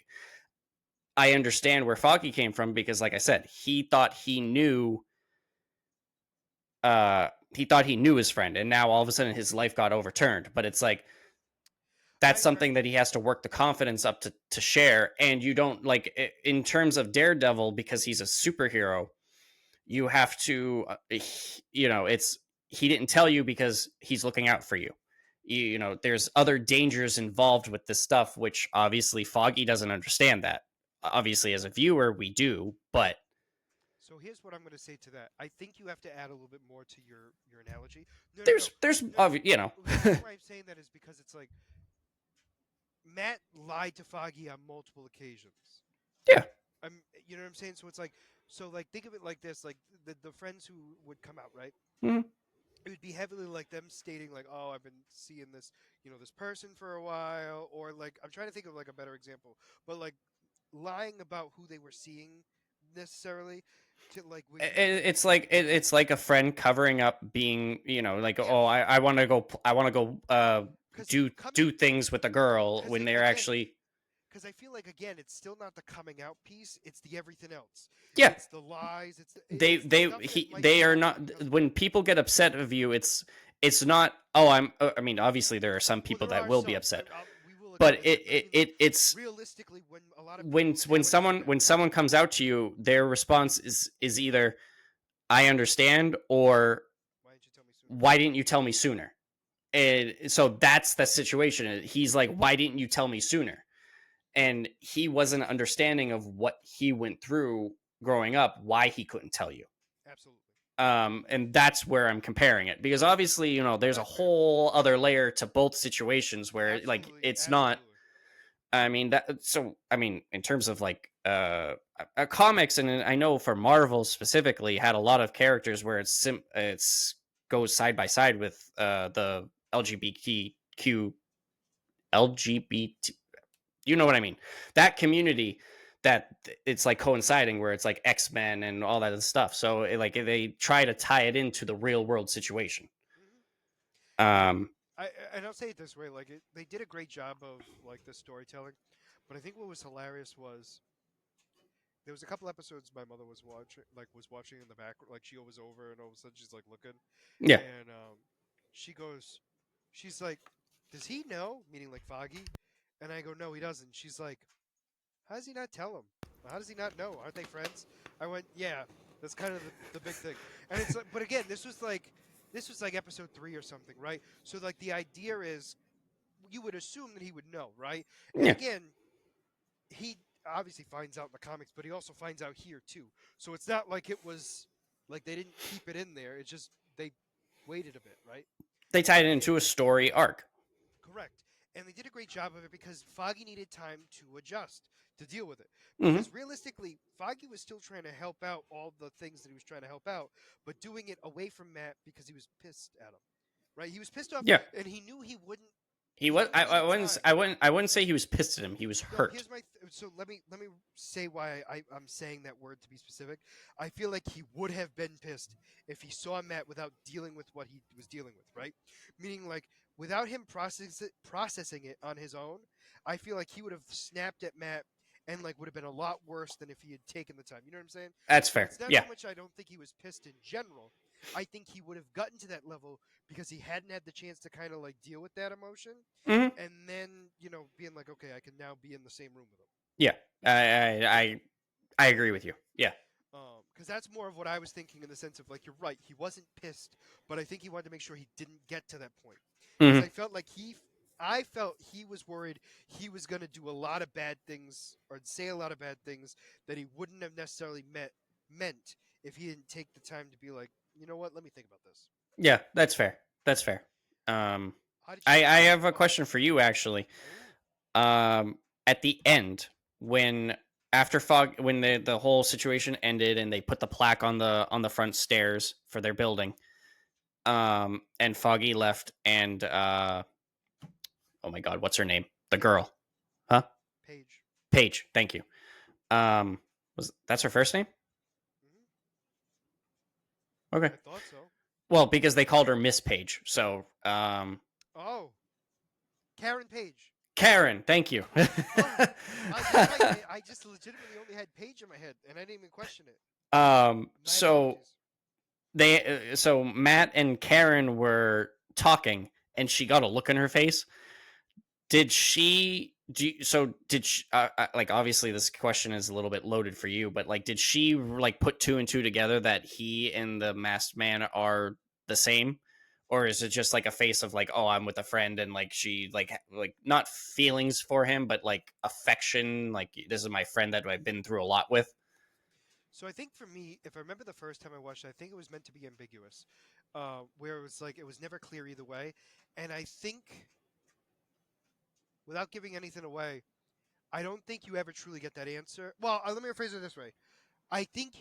I understand where Foggy came from because, like I said, he thought he knew his friend, and now all of a sudden his life got overturned. But it's like that's something that he has to work the confidence up to share. And you don't, like, in terms of Daredevil, because he's a superhero, you have to it's he didn't tell you because he's looking out for you. There's other dangers involved with this stuff, which obviously Foggy doesn't understand. That obviously as a viewer we do, but So here's what I'm going to say to that. I think you have to add a little bit more to your analogy. No, no, no, there's no, no. The reason why I'm saying that is because it's like Matt lied to Foggy on multiple occasions. Yeah. You know what I'm saying? So it's like, think of it like this: like the friends who would come out, right? Mhm. It would be heavily like them stating like, "Oh, I've been seeing this, this person for a while," or like I'm trying to think of like a better example, but like lying about who they were seeing necessarily to like when It's like a friend covering up being, like, yeah, oh, I want to go, because do things with a girl when they're again, actually, because I feel like again, it's still not the coming out piece; it's the everything else. yeah. It's the lies. It's the, they it's the they stuff that might they are happen not, because of when it. people get upset of you, it's not, oh, I mean, obviously there are some Well, people there that are will be some. upset, We will but acknowledge that. But I mean, like it's realistically, when a lot of people say when anything like that, someone comes out to you, their response is either I understand, or why didn't you tell me sooner? why didn't you tell me sooner? And so that's the situation. He's like, why didn't you tell me sooner? And he wasn't understanding of what he went through growing up, why he couldn't tell you. Absolutely. And that's where I'm comparing it, because obviously, there's a That's fair. whole other layer to both situations where, like, Absolutely. it's not, Absolutely. I mean, in terms of, like, comics, and I know for Marvel specifically, had a lot of characters where it's goes side by side with the LGBT, you know what I mean, that community, that it's like coinciding where it's like X-Men and all that stuff. So like they try to tie it into the real world situation. Hmm. And Um, and I'll say it this way, like they did a great job of like the storytelling, but I think what was hilarious was there was a couple episodes my mother was watching in the back, like she was over, and all of a sudden she's like looking, yeah, and she goes, she's like, "Does he know?" Meaning like Foggy, and I go, "No, he doesn't." She's like, "How does he not tell him? How does he not know? Aren't they friends?" I went, "Yeah, that's kind of the big thing." And it's like, but again, this was like episode 3 or something, right? So like the idea is you would assume that he would know, right? And yeah, again, he obviously finds out in the comics, but he also finds out here too. So it's not like it was like they didn't keep it in there. It's just they waited a bit, right? they tied it And into a story arc. correct. And they did a great job of it because Foggy needed time to adjust, to deal with it. Hmm. Because realistically, Foggy was still trying to help out all the things that he was trying to help out, but doing it away from Matt because he was pissed at him. Right? He was pissed off Yeah, and he knew he wouldn't he he was. knew he needed time. I wouldn't say he was pissed at him. He was No, hurt. here's so let me say why I'm saying that word to be specific. I feel like he would have been pissed if he saw Matt without dealing with what he was dealing with, right? Meaning like without him processing it on his own, I feel like he would have snapped at Matt and like would have been a lot worse than if he had taken the time. You know what I'm saying? That's So fair. it's not Yeah. so much I don't think he was pissed in general. I think he would have gotten to that level because he hadn't had the chance to kind of like deal with that emotion Hmm. and then being like, okay, I can now be in the same room with him. Yeah. I agree with you. Yeah. Because that's more of what I was thinking in the sense of like you're right, he wasn't pissed, but I think he wanted to make sure he didn't get to that point because Hmm. I felt he was worried he was going to do a lot of bad things or say a lot of bad things that he wouldn't have necessarily meant if he didn't take the time to be like, you know what, let me think about this. Yeah. That's fair. That's fair. Um, How did you feel I about have a Foggy? question for you actually. Oh, At the end, when after Fog, when the whole situation ended and they put the plaque on the front stairs for their building, and Foggy left, and oh my god, what's her name? The girl, huh? Paige. Paige. Thank you. Was that's her first name? Hmm. Okay. I thought so. Well, because they called her Miss Page, so Oh, Karen Page. Karen. Thank you. Oh, you're right. I just legitimately only had Page in my head, and I didn't even question it. My So apologies. so Matt and Karen were talking, and she got a look in her face. Did she did she, like, obviously this question is a little bit loaded for you, but like did she like put two and two together that he and the masked man are the same, or is it just like a face of like, oh, I'm with a friend, and like she like not feelings for him but like affection, like this is my friend that I've been through a lot with. So I think for me, if I remember the first time I watched it, I think it was meant to be ambiguous, where it was like it was never clear either way. And I think, without giving anything away, I don't think you ever truly get that answer. Well, let me rephrase it this way: I think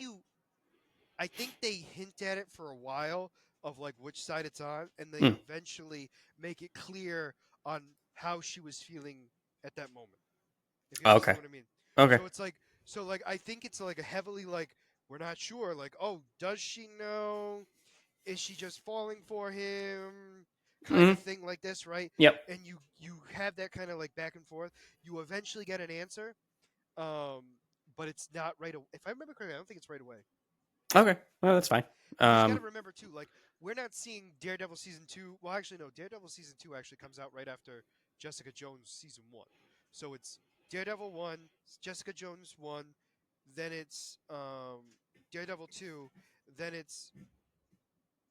I think they hint at it for a while of like which side it's on, and they Hmm. eventually make it clear on how she was feeling at that moment. If you Okay. understand what I mean. Okay. So it's like I think it's like a heavily like we're not sure like oh does she know, is she just falling for him kind Hmm. of thing like this, right? Yep. And you have that kind of like back and forth. You eventually get an answer, um, but it's not right away. If I remember correctly, I don't think it's right away. Okay, well that's fine. Because you got to um remember too, like we're not seeing Daredevil season 2. Well, actually no, Daredevil season 2 actually comes out right after Jessica Jones season 1. So it's Daredevil 1, Jessica Jones 1, then it's Daredevil 2, then it's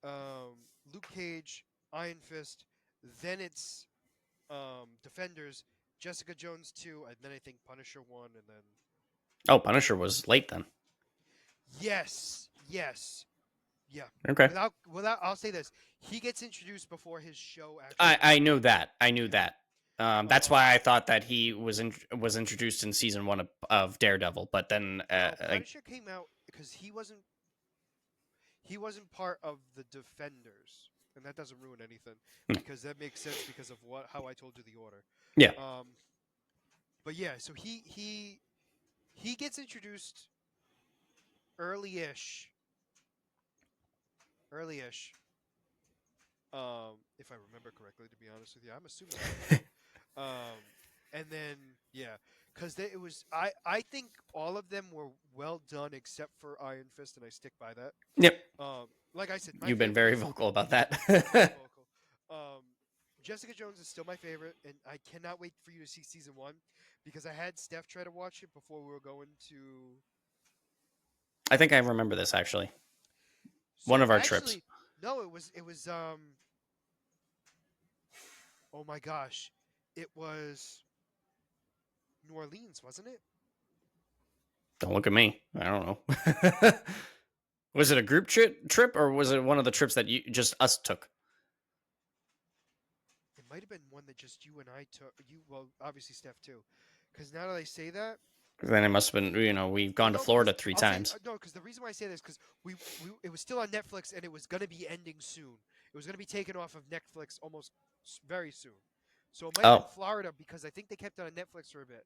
Luke Cage, Iron Fist, then it's Defenders, Jessica Jones 2, and then I think Punisher 1, and then oh, Punisher was late then. yes, yes. Yeah. Okay. Without I'll say this. He gets introduced before his show actually I gets knew going. that. I knew Yeah. that. That's why I thought that he was introduced in season 1 of Daredevil, but then No, like Punisher came out because he wasn't part of the Defenders, and that doesn't ruin anything because that makes sense because of how I told you the order. yeah. Um, but yeah, so he gets introduced early-ish, early-ish. If I remember correctly, to be honest with you, I'm assuming I do. And then yeah, because it was I think all of them were well done except for Iron Fist, and I stick by that. Yep. Like I said, my You've been favorite very is vocal about that. very vocal. Um, Jessica Jones is still my favorite, and I cannot wait for you to see season 1 because I had Steph try to watch it before we were going to. I think I remember this actually. One So of our trips. actually, no, it was oh my gosh, it was New Orleans, wasn't it? Don't look at me. I don't know. Was it a group trip or was it one of the trips that you just us took? It might have been one that just you and I took. You, well, obviously Steph too, because now that I say that, Then it must have been, we've well, gone to no, Florida because 3 I'll tell you, times. no, because the reason why I say this is because we it was still on Netflix and it was gonna be ending soon. It was gonna be taken off of Netflix almost very soon. So it might have Oh. been Florida because I think they kept it on Netflix for a bit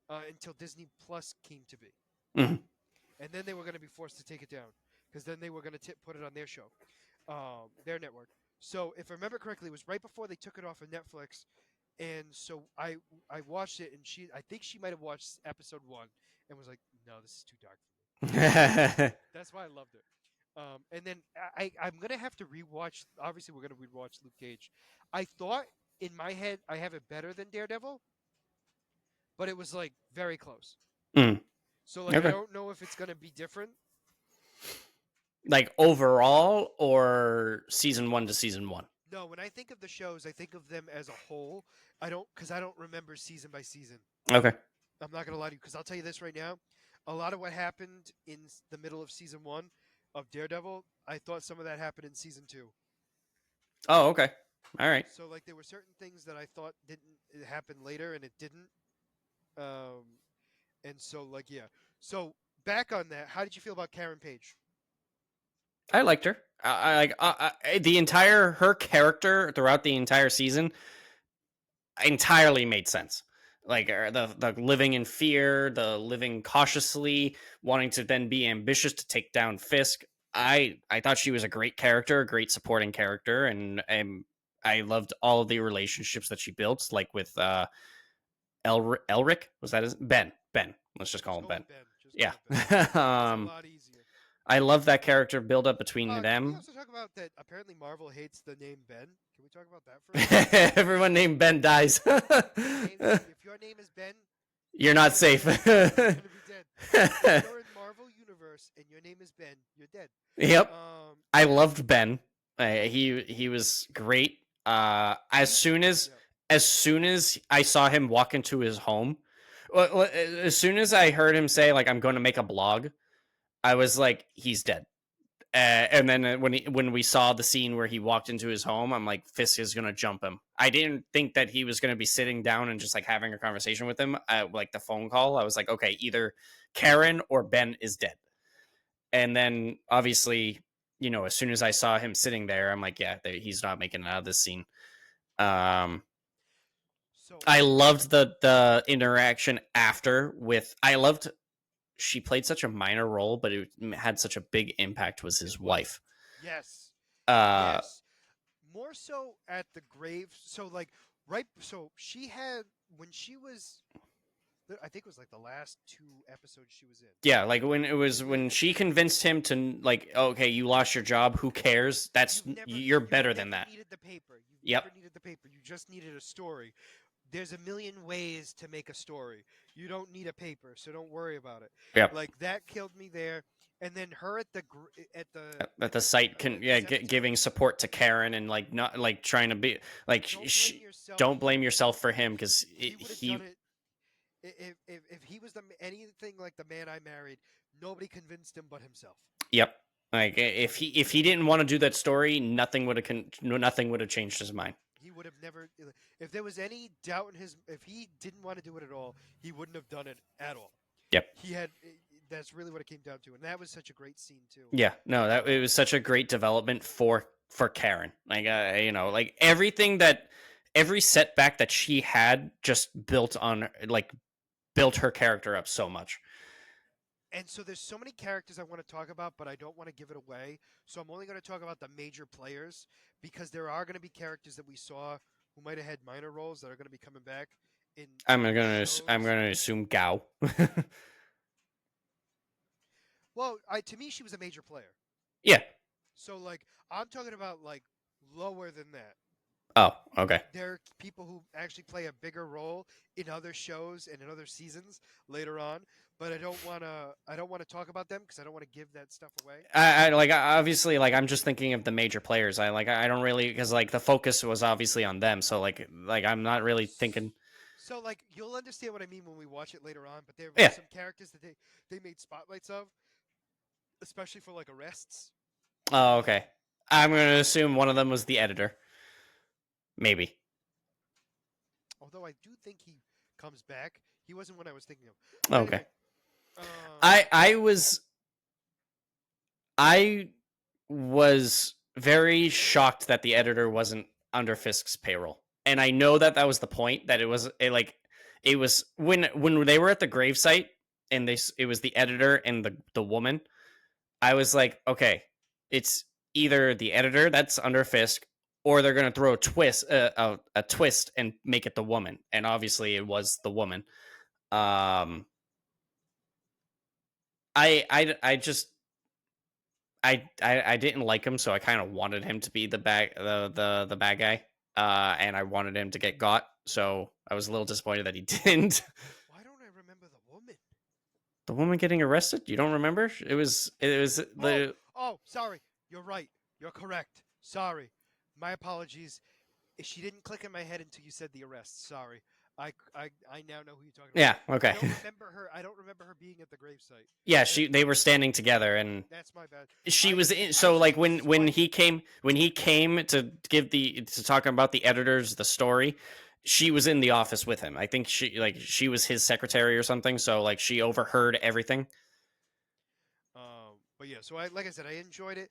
until Disney Plus came to be, Mhm. and then they were gonna be forced to take it down because then they were gonna put it on their show, their network. So if I remember correctly, it was right before they took it off of Netflix, and so I watched it, and I think she might have watched episode 1 and was like, "No, this is too dark for me." That's why I loved it. And then I'm gonna have to rewatch. Obviously, we're gonna rewatch Luke Cage. I thought in my head I have it better than Daredevil, but it was like very close. Mm. So like I Okay. don't know if it's gonna be different. Like overall or season 1 to season 1? No, when I think of the shows, I think of them as a whole. Because I don't remember season by season. Okay. I'm not gonna lie to you because I'll tell you this right now. A lot of what happened in the middle of season 1 of Daredevil, I thought some of that happened in season 2. Oh, okay. All right. So like there were certain things that I thought didn't happen later, and it didn't. Um, and so like yeah. So back on that, how did you feel about Karen Page? I liked her. I like the entire her character throughout the entire season entirely made sense. Like the living in fear, the living cautiously, wanting to then be ambitious to take down Fisk. I thought she was a great character, a great supporting character, and I loved all of the relationships that she built, like with Elric. Was that his Ben? Ben. Let's just call Just him go Ben. with Ben. Just go Yeah. with Ben. It's a lot easier. I love that character build up between Can we them. also talk about that? Apparently, Marvel hates the name Ben. Can we talk about that for a second? Everyone named Ben dies. If your name is Ben, You're not you're safe. dead. You're gonna be dead. If you're in Marvel Universe and your name is Ben, you're dead. Yep. I And loved Ben. He was great. As soon as I saw him walk into his home, as soon as I heard him say like I'm going to make a blog, I was like he's dead. And then when we saw the scene where he walked into his home, I'm like Fisk is gonna jump him. I didn't think that he was gonna be sitting down and just like having a conversation with him. Like the phone call, I was like, okay, either Karen or Ben is dead. And then obviously, as soon as I saw him sitting there, I'm like, yeah, he's not making it out of this scene. Um, so I loved the interaction after with. I loved she played such a minor role, but it had such a big impact. Was his wife? yes, Uh, yes. More so at the grave. So like right. So she had when she was. I think it was like the last 2 episodes she was in. yeah, like when she convinced him to like, okay, you lost your job. Who cares? You're better than that. Needed the paper. You've Yep. never needed the paper. You just needed a story. There's a million ways to make a story. You don't need a paper, so don't worry about it. Yep. Like that killed me there. And then her at the At the site cemetery. giving support to Karen and like not like trying to be like don't blame yourself for him because he would have done it. If he was anything like the man I married, nobody convinced him but himself. Yep. Like if he didn't want to do that story, nothing would have changed his mind. He would have never. If there was any doubt in his, if he didn't want to do it at all, he wouldn't have done it at all. Yep. He had. That's really what it came down to, and that was such a great scene too. Yeah. No, that it was such a great development for Karen. Like like every setback that she had just built on built her character up so much. And so there's so many characters I want to talk about, but I don't want to give it away. So I'm only going to talk about the major players because there are going to be characters that we saw who might have had minor roles that are going to be coming back in I'm shows. gonna assume Gao. Well, to me, she was a major player. Yeah. So like, I'm talking about like lower than that. Oh, okay. There are people who actually play a bigger role in other shows and in other seasons later on, but I don't want to talk about them because I don't want to give that stuff away. Obviously I'm just thinking of the major players. I don't really because like the focus was obviously on them. So like I'm not really thinking. So like you'll understand what I mean when we watch it later on. But there were Yeah. some characters that they made spotlights of, especially for like arrests. Oh, okay. I'm gonna assume one of them was the editor. Maybe. Although I do think he comes back. He wasn't what I was thinking of. But okay. Anyway, I was very shocked that the editor wasn't under Fisk's payroll, and I know that was the point. That it was when they were at the gravesite and it was the editor and the woman. I was like, okay, it's either the editor that's under Fisk, or they're gonna throw a twist and make it the woman, and obviously it was the woman. I didn't like him, so I kind of wanted him to be the bad guy, and I wanted him to get got. So I was a little disappointed that he didn't. Why don't I remember the woman? The woman getting arrested? You don't remember? It was the. Oh, sorry. You're right. You're correct. Sorry. My apologies. She didn't click in my head until you said the arrest. Sorry. I now know who you're talking about. Yeah. Okay. I don't remember her being at the gravesite. Yeah, they were standing together, and that's my bad. She was in. So like when he came to talk about the editors the story, she was in the office with him. I think she was his secretary or something. So like she overheard everything. But yeah, so like I said, I enjoyed it.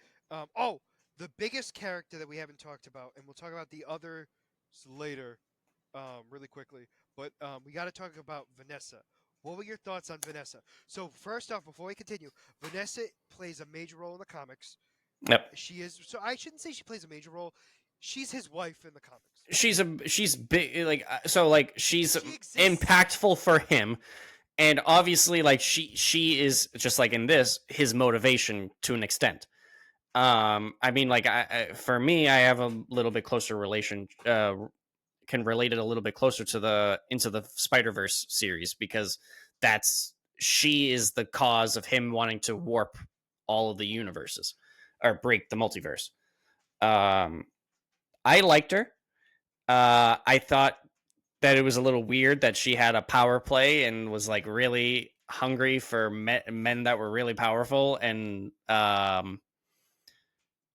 The biggest character that we haven't talked about, and we'll talk about the others later, really quickly. But we got to talk about Vanessa. What were your thoughts on Vanessa? So first off, before we continue, Vanessa plays a major role in the comics. Yep. She is. So I shouldn't say she plays a major role. She's his wife in the comics. She's big, she's impactful for him, and obviously she is just like in this his motivation to an extent. I mean, for me, I have a little bit closer relation. Can relate it a little bit closer to Into the Spider-Verse series because she is the cause of him wanting to warp all of the universes or break the multiverse. I liked her. I thought that it was a little weird that she had a power play and was like really hungry for men that were really powerful, and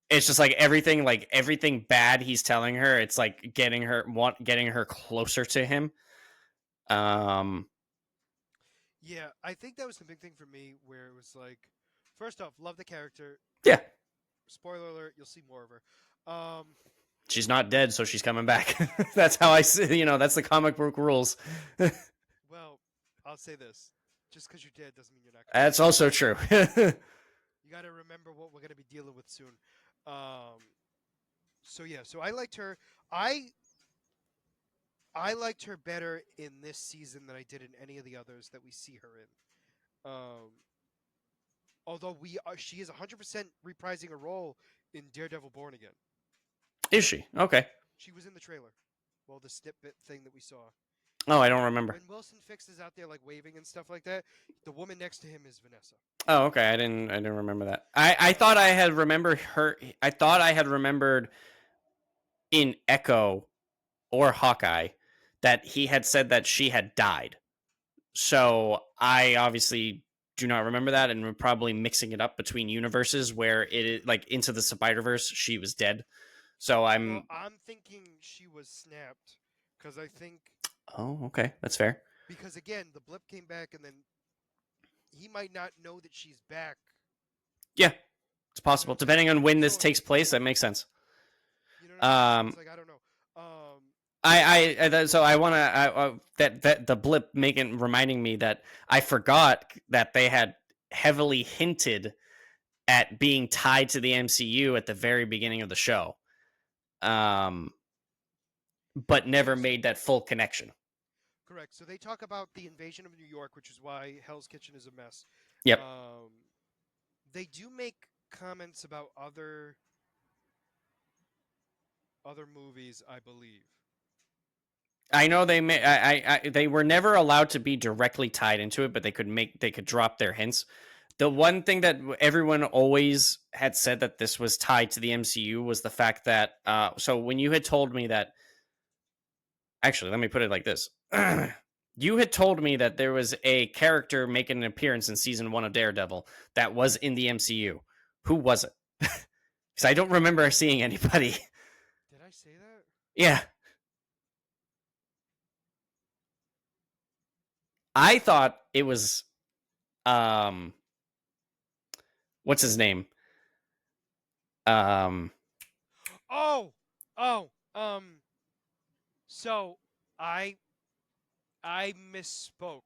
it's just like everything bad he's telling her, it's like getting her closer to him. Yeah, I think that was the big thing for me, where it was like, first off, love the character. Yeah. Spoiler alert: you'll see more of her. She's not dead, so she's coming back. That's how I see. That's the comic book rules. Well, I'll say this: just because you're dead doesn't mean you're not. That's also true. You got to remember what we're going to be dealing with soon. So yeah, so I liked her. I liked her better in this season than I did in any of the others that we see her in. Although she is 100% reprising a role in Daredevil Born Again. Is she? Okay. She was in the trailer. Well, the snippet thing that we saw. Oh, I don't remember. When Wilson Fix is out there like waving and stuff like that, the woman next to him is Vanessa. Oh, okay. I didn't remember that. I thought I had remembered her. I thought I had remembered in Echo or Hawkeye that he had said that she had died. So I obviously do not remember that, and we're probably mixing it up between universes where it is like Into the Spider-Verse, she was dead. So I'm thinking she was snapped because I think Oh, okay, that's fair. because again the blip came back and then he might not know that she's back. Yeah, it's You know what possible. I'm saying? Depending on when this So takes place, that makes sense. you know what I mean? So it's Um, like I don't know. so I want to that the blip making reminding me that I forgot that they had heavily hinted at being tied to the MCU at the very beginning of the show, um, but Yeah. never made that full connection. Correct. So they talk about the invasion of New York, which is why Hell's Kitchen is a mess. Yep. Um, they do make comments about other movies, I believe. I know they were never allowed to be directly tied into it, but they could drop their hints. The one thing that everyone always had said that this was tied to the MCU was the fact that so when you had told me that, actually, let me put it like this. You had told me that there was a character making an appearance in season 1 of Daredevil that was in the MCU. Who was it? Because I don't remember seeing anybody. Did I say that? Yeah. I thought it was um what's his name? Um Oh, oh, so I I misspoke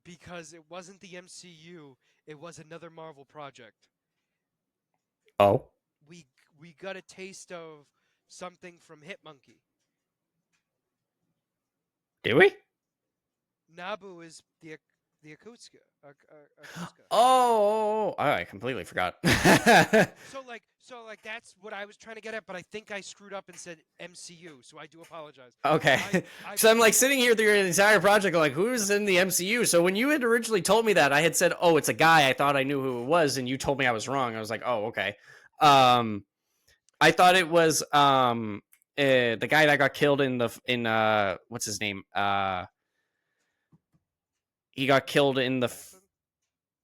because it wasn't the MCU. It was another Marvel project. oh, We we got a taste of something from Hitmonkey. did we? Nabu is the Akutska. Akuska. Oh, I completely forgot. So like that's what I was trying to get at, but I think I screwed up and said MCU, so I do apologize. Okay. I So I'm like sitting here through the entire project, like, who's in the MCU? So when you had originally told me that, I had said, oh, it's a guy. I thought I knew who it was, and you told me I was wrong. I was like, oh, okay. I thought it was the guy that got killed in what's his name? He got killed in the Coulson,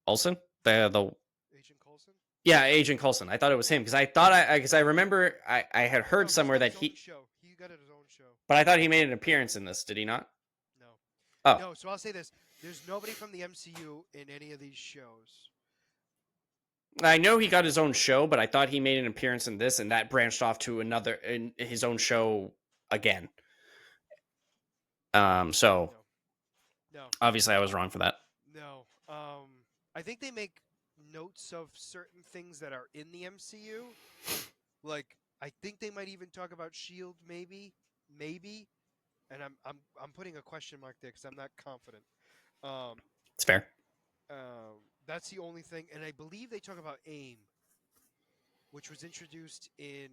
Olsen? The Agent Coulson. Yeah, Agent Coulson. I thought it was him because I remember I had heard No, he's somewhere got that his own show. He got his own show. but I thought he made an appearance in this. Did he not? No, Oh, no. So I'll say this: there's nobody from the MCU in any of these shows. I know he got his own show, but I thought he made an appearance in this, and that branched off to another in his own show again. So No, no, obviously I was wrong for that. no. I think they make notes of certain things that are in the MCU. Like, I think they might even talk about Shield, maybe. And I'm putting a question mark there because I'm not confident. Um, It's fair. that's the only thing, and I believe they talk about AIM, which was introduced in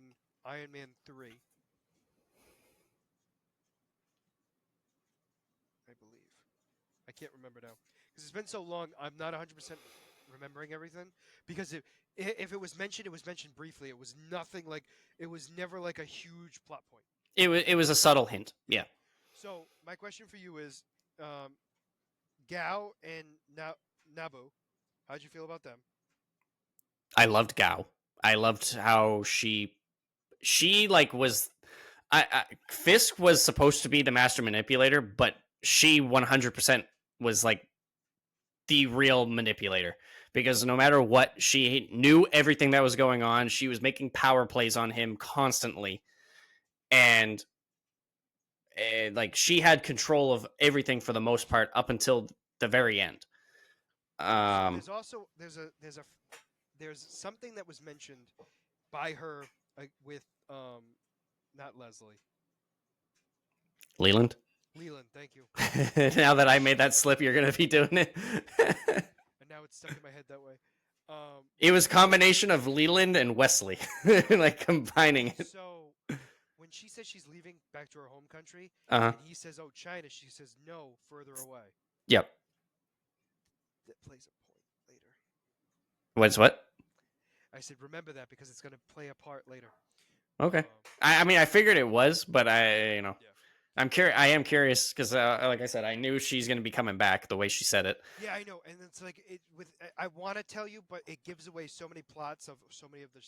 Iron Man 3. I believe. I can't remember now because it's been so long. I'm not 100% remembering everything because if it was mentioned, it was mentioned briefly. It was nothing like it was never like a huge plot point. It was a subtle hint. Yeah, So my question for you is, Gao and Nabu, how'd you feel about them? I loved Gao. I loved how she like was. Fisk was supposed to be the master manipulator, but she 100% was like the real manipulator because no matter what, she knew everything that was going on. She was making power plays on him constantly, and like she had control of everything for the most part up until the very end. So Um, there's also there's something that was mentioned by her with not Leslie. Leland. Leland, thank you. Now that I made that slip, you're gonna be doing it. And now it's stuck in my head that way. It was a combination of Leland and Wesley, like combining it. So when she says she's leaving back to her home country, Uh huh. and he says, "Oh, China," she says, "No, further away." Yep. That plays a point later. What's what? I said, "Remember that because it's going to play a part later." Okay. I mean, I figured it was, but Yeah. I'm curious. I am curious because, like I said, I knew she's going to be coming back the way she said it. Yeah, I know, and it's like I want to tell you, but it gives away so many plots of so many of the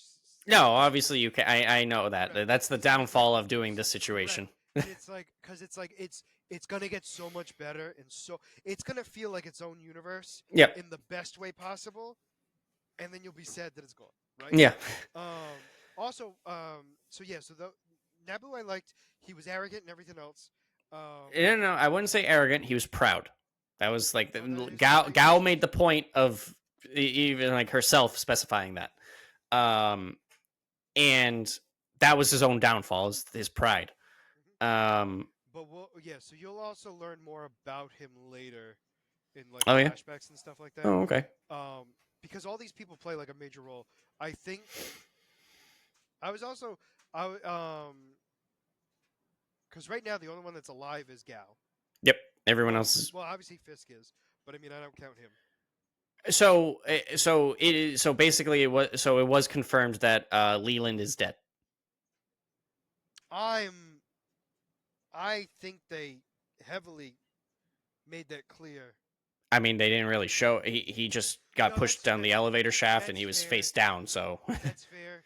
No, obviously you can. I know that. Correct. That's the It's like downfall of doing this correct, situation. and it's like because it's gonna get so much better, and so it's gonna feel like its own universe Yep. in the best way possible, and then you'll be sad that it's gone, right? Yeah. Um, also, so yeah, so the Naboo I liked. He was arrogant and everything else. No, I wouldn't say arrogant. He was proud. That was like Oh, that is true. Gal made the point of even like herself specifying that. And that was his own downfall, is his pride. Mhm. Um, But yeah, so you'll also learn more about him later in like oh yeah. flashbacks and stuff like that. Oh okay. Because all these people play like a major role. I think I was also I because right now the only one that's alive is Gal. Yep. Everyone else is. Well, obviously Fisk is, but I mean I don't count him. So basically it was confirmed that Leland is dead. I'm I think they heavily made that clear. I mean, they didn't really show. He just got No, pushed down the elevator shaft, and that's he was fair. face down. So That's fair.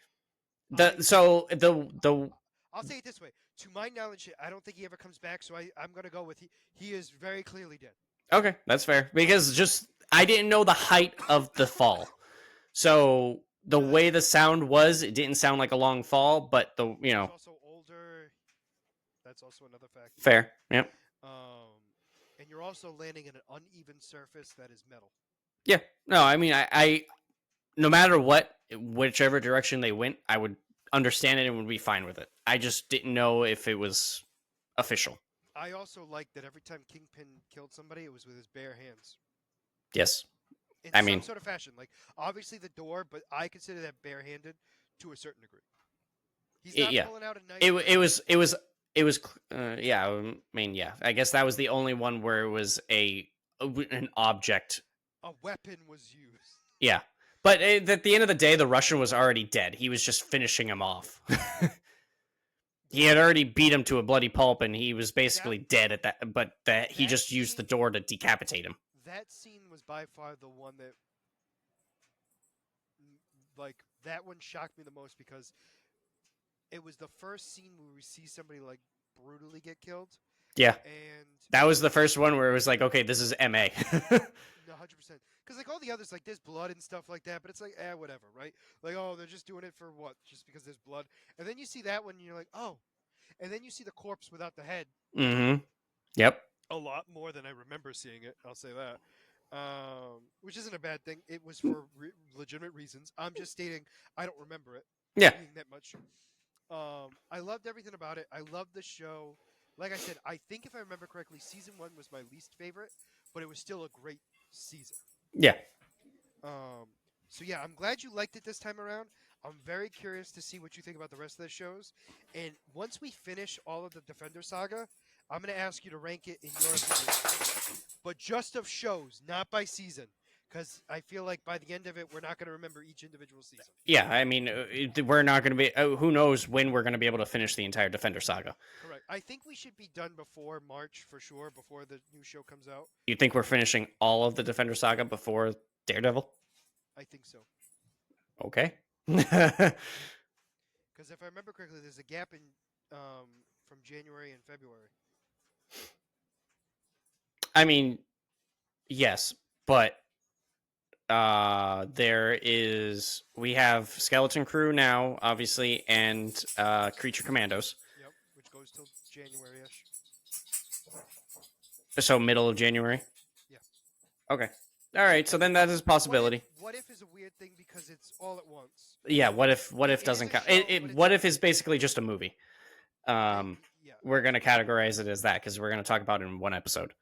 I the I'll say it this way. To my knowledge, I don't think he ever comes back. So I'm gonna go with he is very clearly dead. okay, that's fair because just I didn't know the height of the fall, so the way the sound was, it didn't sound like a long fall, but He's also older. That's also another factor. fair. Yep. And you're also landing in an uneven surface that is metal. Yeah. No, I mean, I no matter whichever direction they went, I would understand it and would be fine with it. I just didn't know if it was official. I also like that every time Kingpin killed somebody, it was with his bare hands. Yes. In I some mean, sort of fashion. Like, obviously the door, but I consider that barehanded to a certain degree. He's not yeah. pulling out a knife. It was yeah, I mean, yeah. I guess that was the only one where it was an object. A weapon was used. Yeah. But at the end of the day, the Russian was already dead. He was just finishing him off. He had already beat him to a bloody pulp, and he was basically dead at that. But he just used the door to decapitate him. That scene was by far the one that, like, that one shocked me the most because it was the first scene where we see somebody like brutally get killed. Yeah, and that was the first one where it was like, okay, this is MA. No, 100%. Because like all the others, like there's blood and stuff like that, but it's like, whatever, right? Like, oh, they're just doing it for what? Just because there's blood. And then you see that one, and you're like, oh. And then you see the corpse without the head. Mm-hmm. Yep. A lot more than I remember seeing it. I'll say that. Which isn't a bad thing. It was for legitimate reasons. I'm just stating I don't remember it. Yeah. Being that much. I loved everything about it. I loved the show. Like I said, I think if I remember correctly, season 1 was my least favorite, but it was still a great season. Yeah. So yeah, I'm glad you liked it this time around. I'm very curious to see what you think about the rest of the shows. And once we finish all of the Defender Saga, I'm going to ask you to rank it in your opinion. But just of shows, not by season. Because I feel like by the end of it, we're not going to remember each individual season. Yeah, I mean, we're not going to be... who knows when we're going to be able to finish the entire Defender Saga. Correct. I think we should be done before March, for sure, before the new show comes out. You think we're finishing all of the Defender Saga before Daredevil? I think so. Okay. Because if I remember correctly, there's a gap in from January and February. I mean, yes, but we have Skeleton Crew now, obviously, and Creature Commandos. Yep, which goes till January-ish. So middle of January? Yeah. Okay. All right, so then that is a possibility. What if is a weird thing because it's all at once. Yeah, what if doesn't count? What if is basically just a movie. Yeah. We're going to categorize it as that because we're going to talk about it in one episode.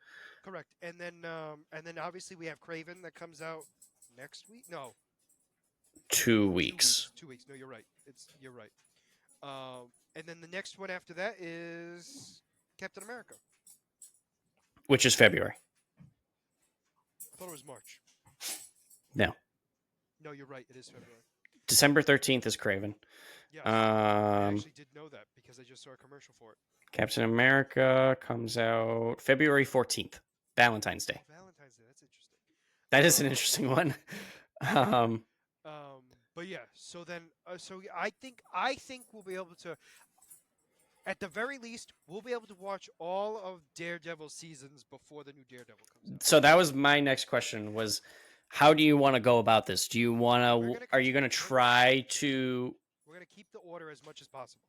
Correct. And then obviously we have Craven that comes out next week. No. 2 weeks. 2 weeks. No, you're right. You're right. And then the next one after that is Captain America, which is February. I thought it was March. No. No, you're right. It is February. December 13th is Craven. Yeah. I actually did know that because I just saw a commercial for it. Captain America comes out February 14th, Valentine's Day. Oh, Valentine's Day. That's interesting. That is an interesting one. But yeah, so then, I think we'll be able to, at the very least, we'll be able to watch all of Daredevil seasons before the new Daredevil comes out. So that was my next question was, how do you want to go about this? Do you want We're to, gonna are you control. going to try to, We're gonna keep the order as much as possible.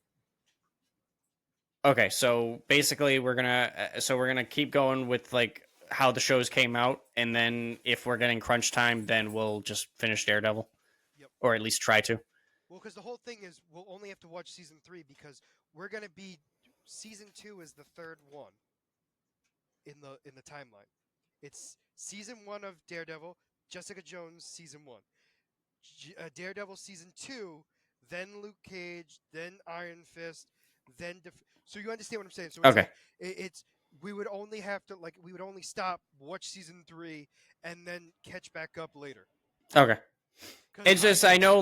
okay, so basically we're going to keep going with like how the shows came out. And then if we're getting crunch time, then we'll just finish Daredevil, Yep. or at least try to. Well, because the whole thing is we'll only have to watch season 3 because we're gonna be season 2 is the third one in the timeline. It's season 1 of Daredevil, Jessica Jones season 1, Daredevil season 2, then Luke Cage, then Iron Fist, then so you understand what I'm saying? So it's Okay. like it's we would only have to like we would only stop, watch season 3, and then catch back up later. Okay. Because It's just I know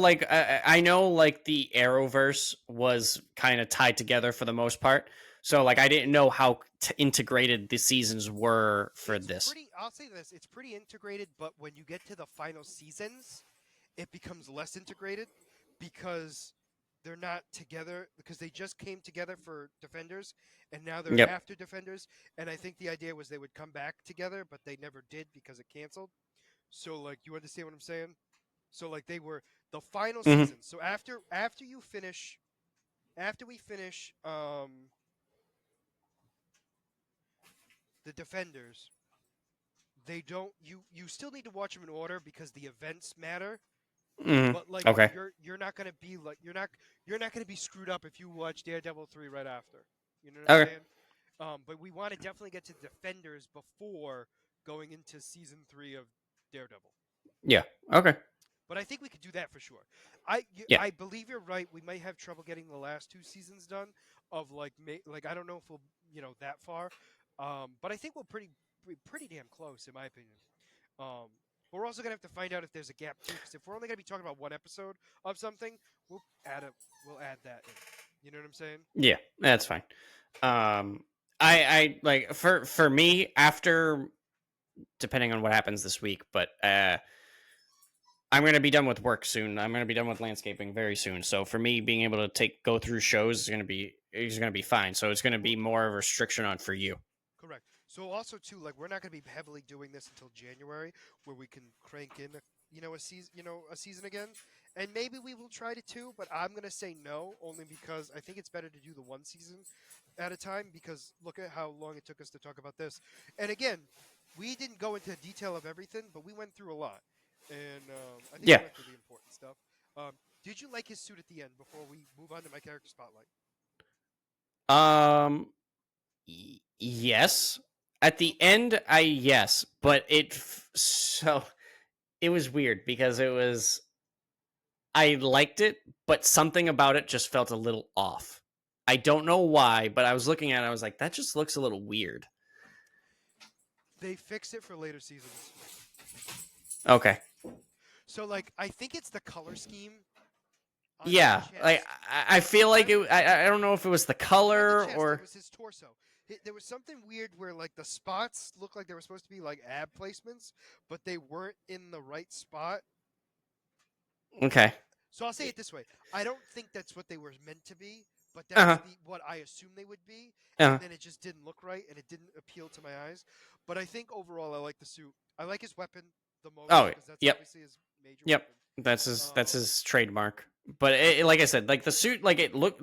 like the Arrowverse was kind of tied together for the most part, so like I didn't know how integrated the seasons were for it's this. pretty. I'll say this: it's pretty integrated. But when you get to the final seasons, it becomes less integrated because they're not together because they just came together for Defenders and now they're Yep. after Defenders. And I think the idea was they would come back together, but they never did because it canceled. So like, you understand what I'm saying? So like they were the final Hmm. season. So after we finish the Defenders, they don't you still need to watch them in order because the events matter. Hmm. But like Okay. you're not gonna be like you're not gonna be screwed up if you watch Daredevil 3 right after. You know what I'm Okay. saying? But we want to definitely get to Defenders before going into season 3 of Daredevil. Yeah. Okay. But I think we could do that for sure. Yeah. I believe you're right. We might have trouble getting the last 2 seasons done. Of like I don't know if we'll that far, but I think we're pretty damn close in my opinion. Um, but we're also gonna have to find out if there's a gap too, because if we're only gonna be talking about one episode of something, we'll add that in. You know what I'm saying? Yeah. That's fine. Um, I like for me after, depending on what happens this week, but I'm going to be done with work soon. I'm going to be done with landscaping very soon. So for me, being able to go through shows is going to be fine. So it's going to Well, be more of a restriction on for you. correct. So also too, like we're not gonna be heavily doing this until January, where we can crank in, a season again, and maybe we will try to two. But I'm gonna say no, only because I think it's better to do the one season at a time. Because look at how long it took us to talk about this, and again, we didn't go into detail of everything, but we went through a lot, and I think we Yeah. went through the important stuff. Um, did you like his suit at the end? Before we move on to my character spotlight. Um. Yes. At the Okay. end, yes, but so it was weird because I liked it, but something about it just felt a little off. I don't know why, but I was looking at it, I was like, that just looks a little weird. They fixed it for later seasons. Okay. So like I think it's the color scheme on his Yeah, like chest. I feel like I'm I don't know if it was the not the color chest. It or was his torso. There was something weird where like the spots looked like they were supposed to be like ab placements, but they weren't in the right spot. okay. So I'll say it this way: I don't think that's what they were meant to be, but Uh that's huh. the what I assume they would be. And Uh. then it just didn't look right, and it didn't appeal to my eyes. But I think overall, I like the suit. I like his weapon the most Oh, because that's yep, obviously his major yep. weapon. That's Um, his trademark. But like I said, like the suit, like it looked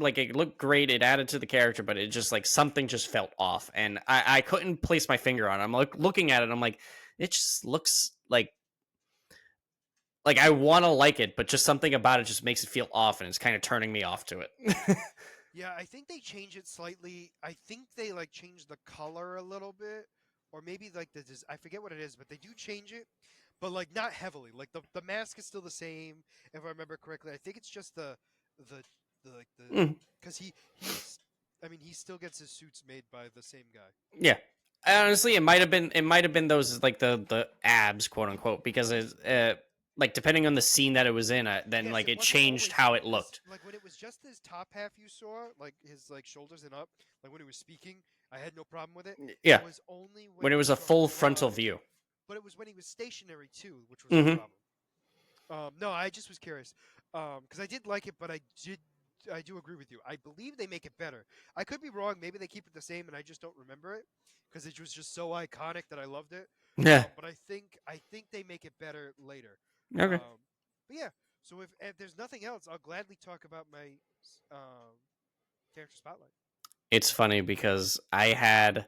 great. It added to the character, but it just like something just felt off, and I couldn't place my finger on it. I'm like looking at it, I'm like, it just looks like I want to like it, but just something about it just makes it feel off, and it's kind of turning me off to it. Yeah, I think they change it slightly. I think they like change the color a little bit, or maybe like I forget what it is, but they do change it, but like not heavily. Like the mask is still the same, if I remember correctly. I think it's just the the Mm, because he's I mean he still gets his suits made by the same guy. yeah. Honestly, it might have been those like the abs, quote unquote, because it's like depending on the scene that it was in, then Yes, like it it wasn't changed always how it because looked. like when it was just his top half you saw, like his like shoulders and up, like when he was speaking, I had no problem with it. It Yeah, was only when when it it was was a from full frontal behind, view. but it was when he was stationary too, which was the Hmm. problem. No, I just was curious because I did like it, but I do agree with you. I believe they make it better. I could be wrong. Maybe they keep it the same, and I just don't remember it because it was just so iconic that I loved it. Yeah. But I think they make it better later. Okay. But yeah. So if there's nothing else, I'll gladly talk about my character spotlight. It's funny because I had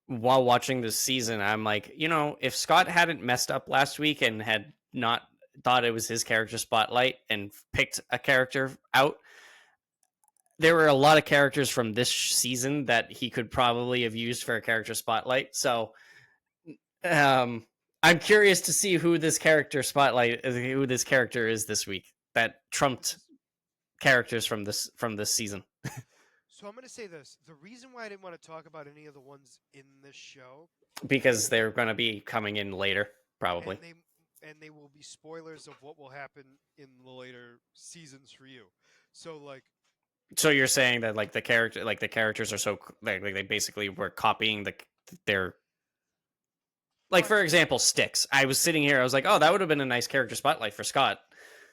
while watching this season, I'm like, if Scott hadn't messed up last week and had not thought it was his character spotlight and picked a character out, there were a lot of characters from this season that he could probably have used for a character spotlight. So, um, I'm curious to see who this character is this week that This trumped is characters from this season so. I'm gonna say this. The reason why I didn't want to talk about any of the ones in this show because is that they're going to be coming in later, and probably. they will be spoilers of what will happen in the later seasons for you. So like So you're like saying that the characters are so like they basically were copying their like for partially. example Sticks. I was sitting here, I was like, oh, that would have been a nice character spotlight for Scott.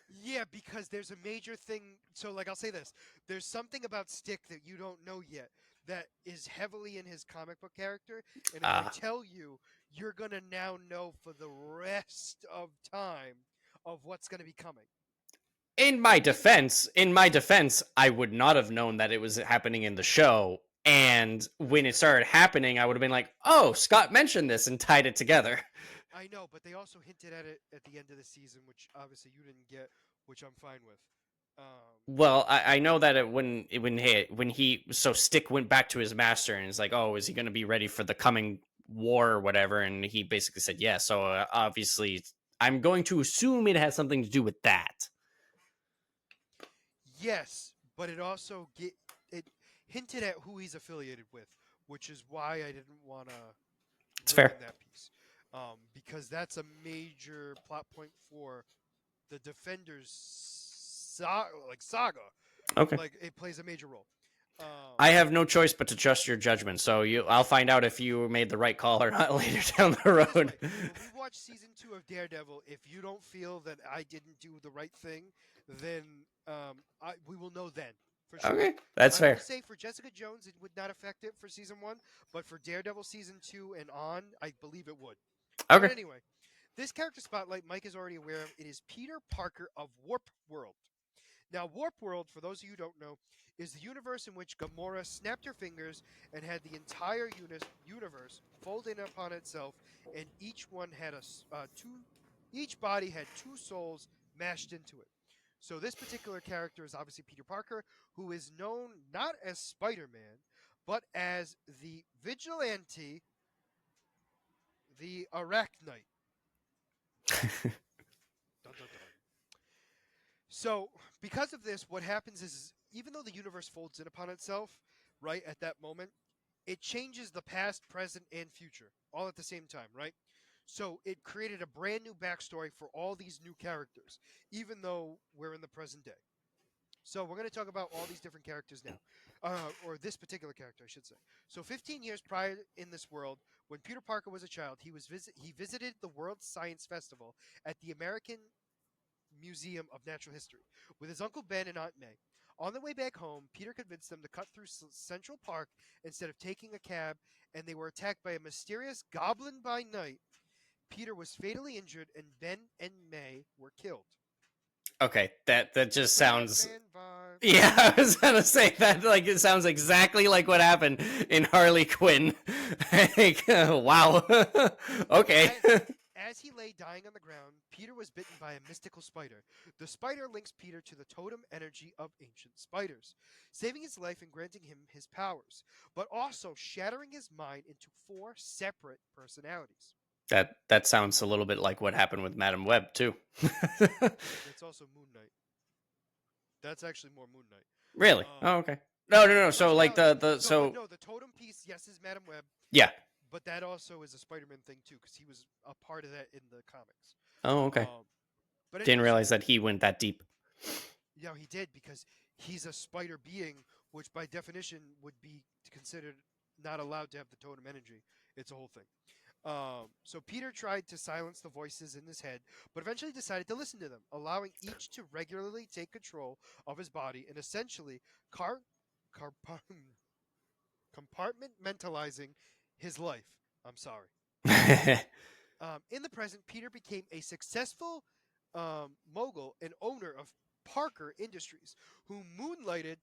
Yeah, because there's a major thing. So, like, I'll say this: there's something about Stick that you don't know yet that is heavily in his comic book character, and if I Uh tell you, you're gonna now know for the rest of time of what's gonna be coming. in my defense, I would not have known that it was happening in the show. And That's when it fair. started happening, I would have been like, "Oh, Scott mentioned this and tied it together." I know, but they also hinted at it at the end of the season, which obviously you didn't get, which I'm fine with. Um, Well, I know that when he so Stick went back to his master and is like, oh, is he going to be ready for the coming war or whatever? And he basically said yes. So obviously, I'm going to assume it has something to do with that. yes, but it hinted at who he's affiliated with, which is why I didn't want to It's ruin fair. that piece, because that's a major plot point for the Defenders saga. Okay. Like it plays a major role. Um, I have no choice but to trust your judgment. So I'll find out if you made the right call or not later down the put it this road. way: when we watch season 2 of Daredevil, if you don't feel that I didn't do the right thing, then we will know then for sure. Okay, that's I will fair. say for Jessica Jones, it would not affect it for season 1, but for Daredevil season 2 and on, I believe it would. But Okay. anyway, this character spotlight, Mike is already aware of. It is Peter Parker of Warp World. Now, Warp World, for those of you who don't know, is the universe in which Gamora snapped her fingers and had the entire universe fold in upon itself, and each one had each body had two souls mashed into it. So this particular character is obviously Peter Parker, who is known not as Spider-Man, but as the Vigilante, the Arachnite. Dun, dun, dun. So, because of this, what happens is even though the universe folds in upon itself, right, at that moment, it changes the past, present, and future all at the same time, right? So, it created a brand new backstory for all these new characters, even though we're in the present day. So, we're going to talk about all these different characters now, or this particular character, I should say. So, 15 years prior in this world, when Peter Parker was a child, he visited the World Science Festival at the American Museum of Natural History with his Uncle Ben and Aunt May. On the way back home, Peter convinced them to cut through Central Park instead of taking a cab, and they were attacked by a mysterious goblin by night. Peter was fatally injured, and Ben and May were killed. Okay, that just sounds. Batman vibes. Yeah, I was gonna say that. Like, it sounds exactly like what happened in Harley Quinn. Like, wow. Okay. As, as he lay dying on the ground, Peter was bitten by a mystical spider. The spider links Peter to the totem energy of ancient spiders, saving his life and granting him his powers, but also shattering his mind into four separate personalities. That sounds a little bit like what happened with Madam Web too. That's also Moon Knight. That's actually more Moon Knight. Really? Um, Oh, okay. No, no, the no. So like personality. the No, but so no, the totem piece, yes, is Madam Web, yeah. but that also is a Spider-Man thing too, because he was a part of that in the comics. Oh, okay. Um, but Didn't anyway, so realize that he went that deep. he did because he's a spider being, which by definition would be considered not allowed to have the totem energy. It's a whole thing. So Peter tried to silence the voices in his head, but eventually decided to listen to them, allowing each to regularly take control of his body and essentially car- carpa- compartmentalizing his life. I'm sorry. In the present, Peter became a successful mogul and owner of Parker Industries, who moonlighted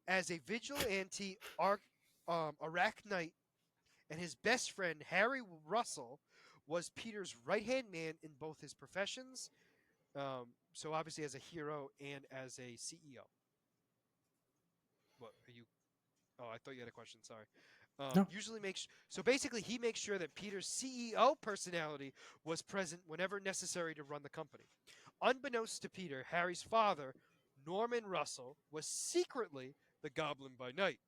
as a vigilante arachnite, and his best friend, Harry Russell, was Peter's right hand man in both his professions, so obviously as a hero and as a CEO. What are you? Oh, I thought you had a question. Sorry. No. Usually makes so basically he makes sure that Peter's CEO personality was present whenever necessary to run the company. Unbeknownst to Peter, Harry's father, Norman Russell, was secretly the Goblin by Night,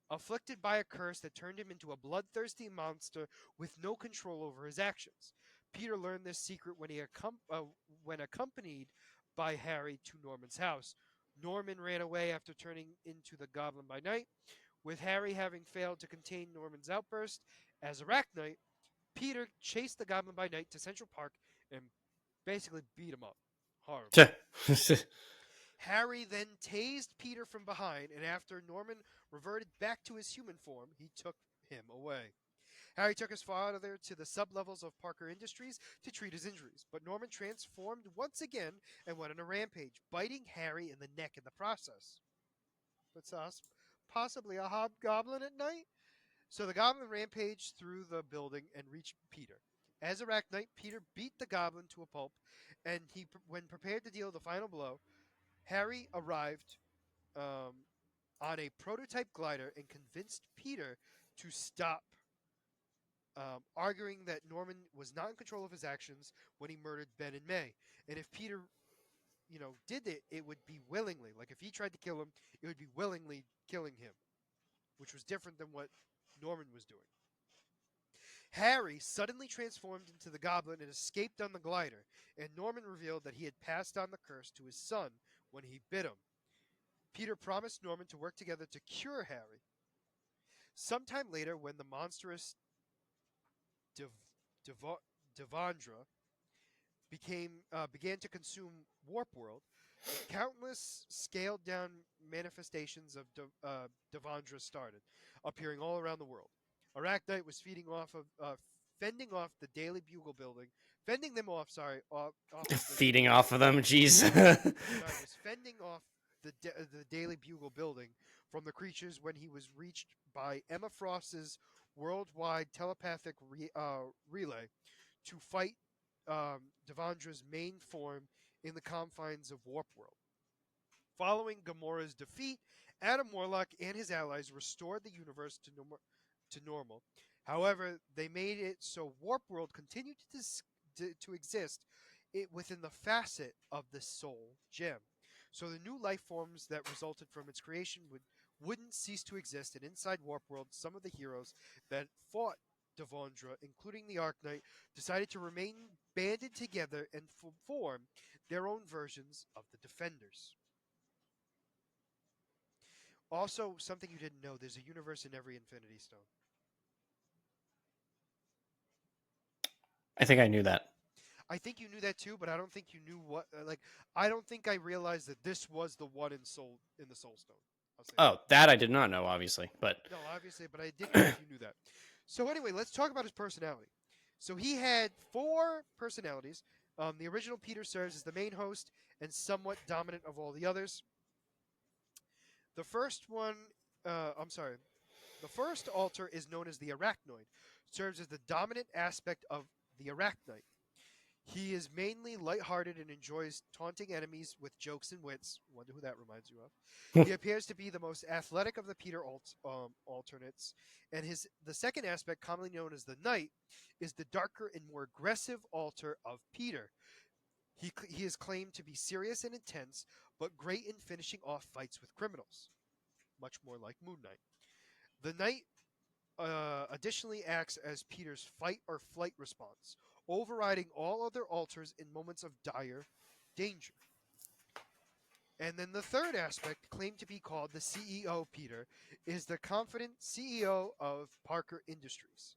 afflicted by a curse that turned him into a bloodthirsty monster with no control over his actions. Peter learned this secret when accompanied by Harry to Norman's house. Norman ran away after turning into the Goblin by Night. With Harry having failed to contain Norman's outburst as Arachnite, Peter chased the Goblin by Night to Central Park and basically beat him up horribly. Harry then tased Peter from behind, and after Norman reverted back to his human form, he took him away. Harry took his father to the sublevels of Parker Industries to treat his injuries, but Norman transformed once again and went on a rampage, biting Harry in the neck in the process. But possibly a hobgoblin at night? So the goblin rampaged through the building and reached Peter. As Arachnite, Peter beat the goblin to a pulp, and when prepared to deal the final blow, Harry arrived on a prototype glider and convinced Peter to stop, arguing that Norman was not in control of his actions when he murdered Ben and May. And if Peter, did it, it would be willingly. Like if he tried to kill him, it would be willingly killing him, which was different than what Norman was doing. Harry suddenly transformed into the goblin and escaped on the glider, and Norman revealed that he had passed on the curse to his son when he bit him. Peter promised Norman to work together to cure Harry. Sometime later, when the monstrous Devondra began to consume Warp World, countless scaled-down manifestations of Devondra started, appearing all around the world. Arachnite was fending off the Daily Bugle building, fending them off. Sorry, off of the, Feeding off of them, jeez. sorry, was fending off the Daily Bugle building from the creatures when he was reached by Emma Frost's worldwide telepathic relay to fight Devondra's main form in the confines of Warp World. Following Gamora's defeat, Adam Warlock and his allies restored the universe to normal. However, they made it so Warp World continued to exist within the facet of the Soul Gem. So the new life forms that resulted from its creation wouldn't cease to exist, and inside Warp World, some of the heroes that fought Devondra, including the Arknight, decided to remain banded together and form their own versions of the Defenders. Also, something you didn't know, there's a universe in every Infinity Stone. I think I knew that. I think you knew that too, but I don't think you knew what. I don't think I realized that this was the one in the Soul Stone. I'll say Oh, that I did not know, obviously, but no, obviously, but I didn't know if you knew that. So anyway, let's talk about his personality. So he had 4 personalities. The original Peter serves as the main host and somewhat dominant of all the others. The first one, I'm sorry, the first alter is known as the Arachnoid, serves as the dominant aspect of the Arachnite. He is mainly lighthearted and enjoys taunting enemies with jokes and wits. Wonder who that reminds you of. He appears to be the most athletic of the Peter alternates, and the second aspect, commonly known as the Knight, is the darker and more aggressive alter of Peter. He is claimed to be serious and intense, but great in finishing off fights with criminals, much more like Moon Knight. The Knight additionally acts as Peter's fight or flight response, overriding all other alters in moments of dire danger. And then the third aspect, claimed to be called the CEO Peter, is the confident CEO of Parker Industries.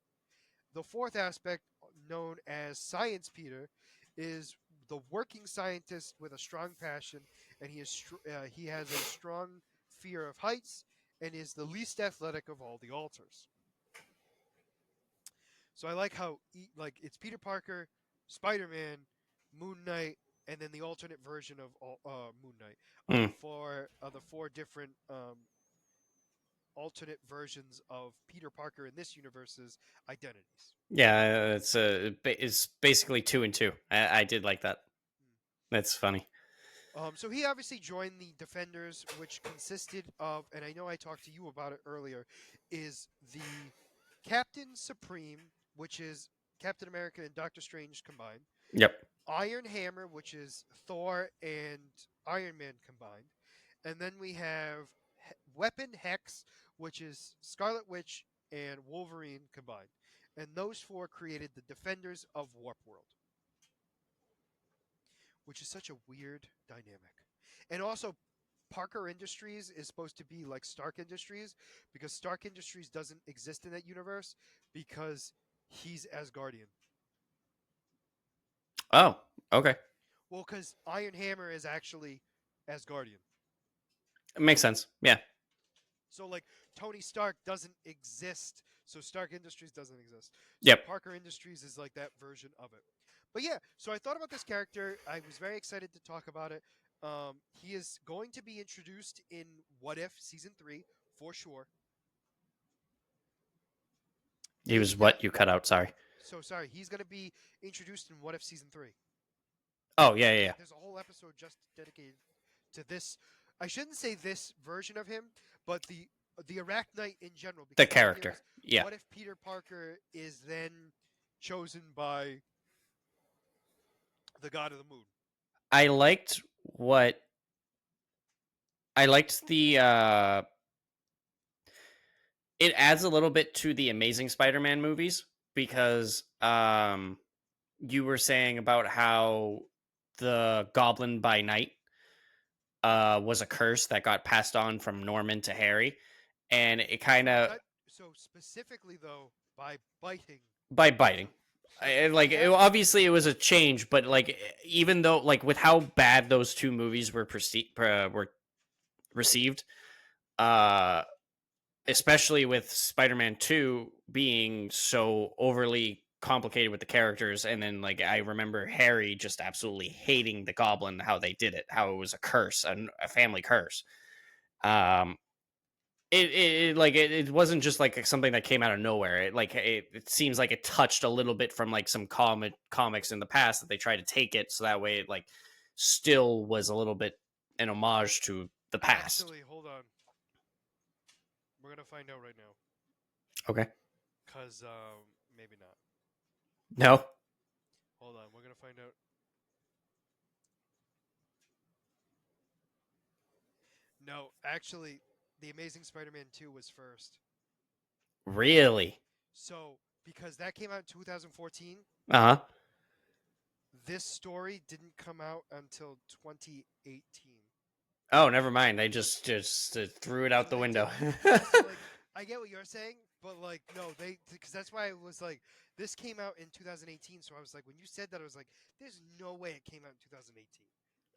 the fourth aspect, known as Science Peter, is the working scientist with a strong passion, and he has a strong fear of heights, and is the least athletic of all the alters. So I like how like it's Peter Parker, Spider Man, Moon Knight, and then the alternate version of Moon Knight are Mm. the four different alternate versions of Peter Parker in this universe's identities. Yeah, it's basically 2 and 2. I did like that. That's funny. So he obviously joined the Defenders, which consisted of, and I know I talked to you about it earlier, is the Captain Supreme, which is Captain America and Doctor Strange combined, Yep. Iron Hammer, which is Thor and Iron Man combined, and then we have Weapon Hex, which is Scarlet Witch and Wolverine combined, and those four created the Defenders of Warp World, which is such a weird dynamic. And also, Parker Industries is supposed to be like Stark Industries because Stark Industries doesn't exist in that universe because he's Asgardian. Oh, okay. Well, because Iron Hammer is actually Asgardian. It makes sense. Yeah. So like Tony Stark doesn't exist, so Stark Industries doesn't exist. So Yep. Parker Industries is like that version of it. But yeah, so I thought about this character. I was very excited to talk about it. He is going to be introduced in What If season 3 for sure. He He's was gonna what you cut out. Sorry. so sorry. He's gonna be introduced in What If season 3. Oh, yeah, yeah, yeah. There's a whole episode just dedicated to this. I shouldn't say this version of him, but the Arachnite in general. The Because the idea character. is, Yeah. what if Peter Parker is then chosen by the God of the Moon? I liked what I liked the it adds a little bit to the Amazing Spider-Man movies because you were saying about how the Goblin by Night was a curse that got passed on from Norman to Harry, and it kind of So specifically though, by biting. by So biting. so if you have Obviously it was a change, but like even though like with how bad those two movies were received, uh especially with Spider-Man 2 being so overly complicated with the characters, and then like I remember Harry just absolutely hating the Goblin, how they did it, how it was a curse, a family curse. um it wasn't just like something that came out of nowhere. It seems like it touched a little bit from like some comics in the past that they tried to take it so that way it like still was a little bit an homage to the past. actually, hold on, we're gonna find out right now. Okay. Cause maybe not. No. Hold on, we're gonna find out. No, actually, the Amazing Spider-Man 2 was first. Really? So because that came out in 2014, Uh-huh. this story didn't come out until 2018. Oh, never mind. I just threw it out So the they window. didn't. Yeah, so like I get what you're saying, but like no, they because that's why I was like this came out in 2018. So I was like when you said that I was like there's no way it came out in 2018.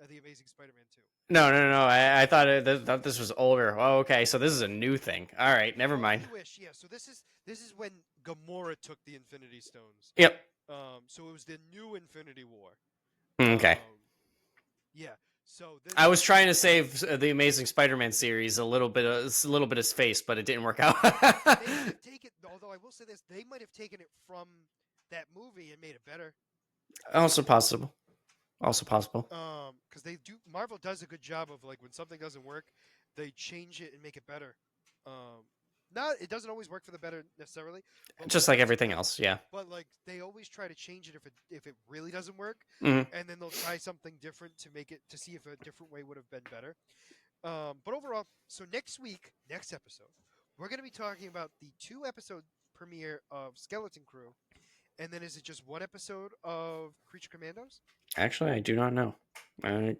The Amazing Spider-Man 2. No. I thought this was older. Oh, okay. So this is a new thing. All right. Never Well, mind. newish, yeah. So this is when Gamora took the Infinity Stones. Yep. So it was the new Infinity War. Okay. Yeah. So this I was trying to save the Amazing Spider-Man series a little bit of space, but it didn't work out. they might have taken. Although I will say this, they might have taken it from that movie and made it better. Also possible. Because they do. Marvel does a good job of like when something doesn't work, they change it and make it better. Not it doesn't always work for the better necessarily. But Just when it like doesn't everything work, else. Yeah. but like they always try to change it if it really doesn't work, Hmm. and then they'll try something different to make it to see if a different way would have been better. But overall, so next episode, we're going to be talking about the 2 episode premiere of Skeleton Crew, and then is it just 1 episode of Creature Commandos? Actually, I do not know. Mike's going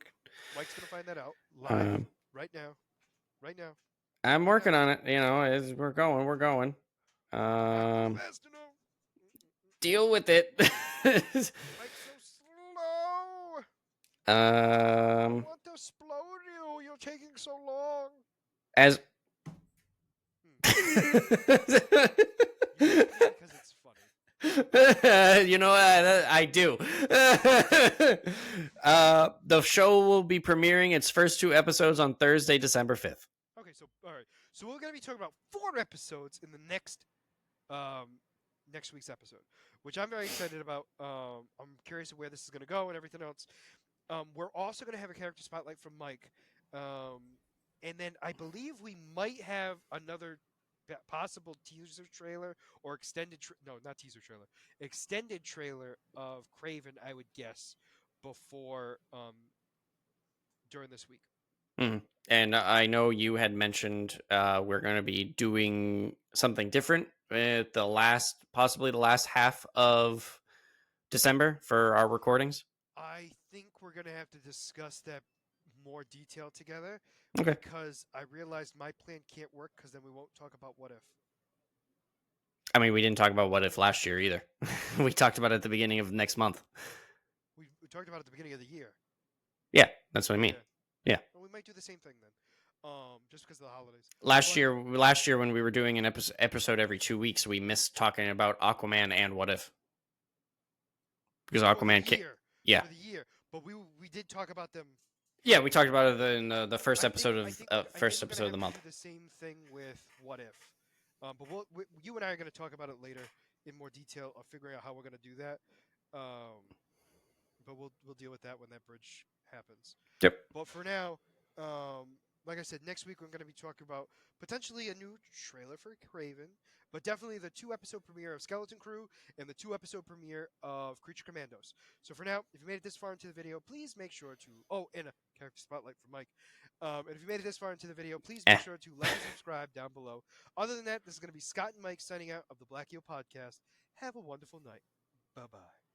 to find that out live Um, right now. Right now. I'm Right working now. on it. You know, we're going. Not Um, fast enough. deal with it. Mike's so slow. I want to explode you. You're taking so long. As You like me because it's funny. you know, I do. The show will be premiering its first 2 episodes on Thursday, December 5th. Okay, so all right, so we're gonna be talking about 4 episodes in the next week's episode, which I'm very excited about. I'm curious of where this is gonna go and everything else. We're also gonna have a character spotlight from Mike, and then I believe we might have another possible teaser trailer or no, not teaser trailer, extended trailer of Craven. I would guess before during this week. Mhm. And I know you had mentioned we're going to be doing something different at possibly the last half of December for our recordings. I think we're gonna have to discuss that more detail together Okay. because I realized my plan can't work because then we won't talk about what if. I mean, we didn't talk about what if last year either. We talked about it at the beginning of next month. We talked about it at the beginning of the year. Yeah, that's what I mean. Yeah. Well, we might do the same thing then, just because of the holidays. Last year when we were doing an episode every 2 weeks, we missed talking about Aquaman and What If. Because Aquaman for the year, yeah. for the year, but we did talk about them. Yeah, we talked about it in the first I episode think of I first think we're episode of the gonna have month. to do the same thing with What If, but you and I are going to talk about it later in more detail of figuring out how we're going to do that. But we'll deal with that when that bridge happens. Yep. But for now, like I said, next week we're going to be talking about potentially a new trailer for Craven, but definitely the 2-episode premiere of Skeleton Crew and the 2-episode premiere of Creature Commandos. So for now, if you made it this far into the video, please make sure to and a character spotlight for Mike. And if you made it this far into the video, please make sure to like and subscribe down below. Other than that, this is going to be Scott and Mike signing out of the Black Eel Podcast. Have a wonderful night. Bye bye.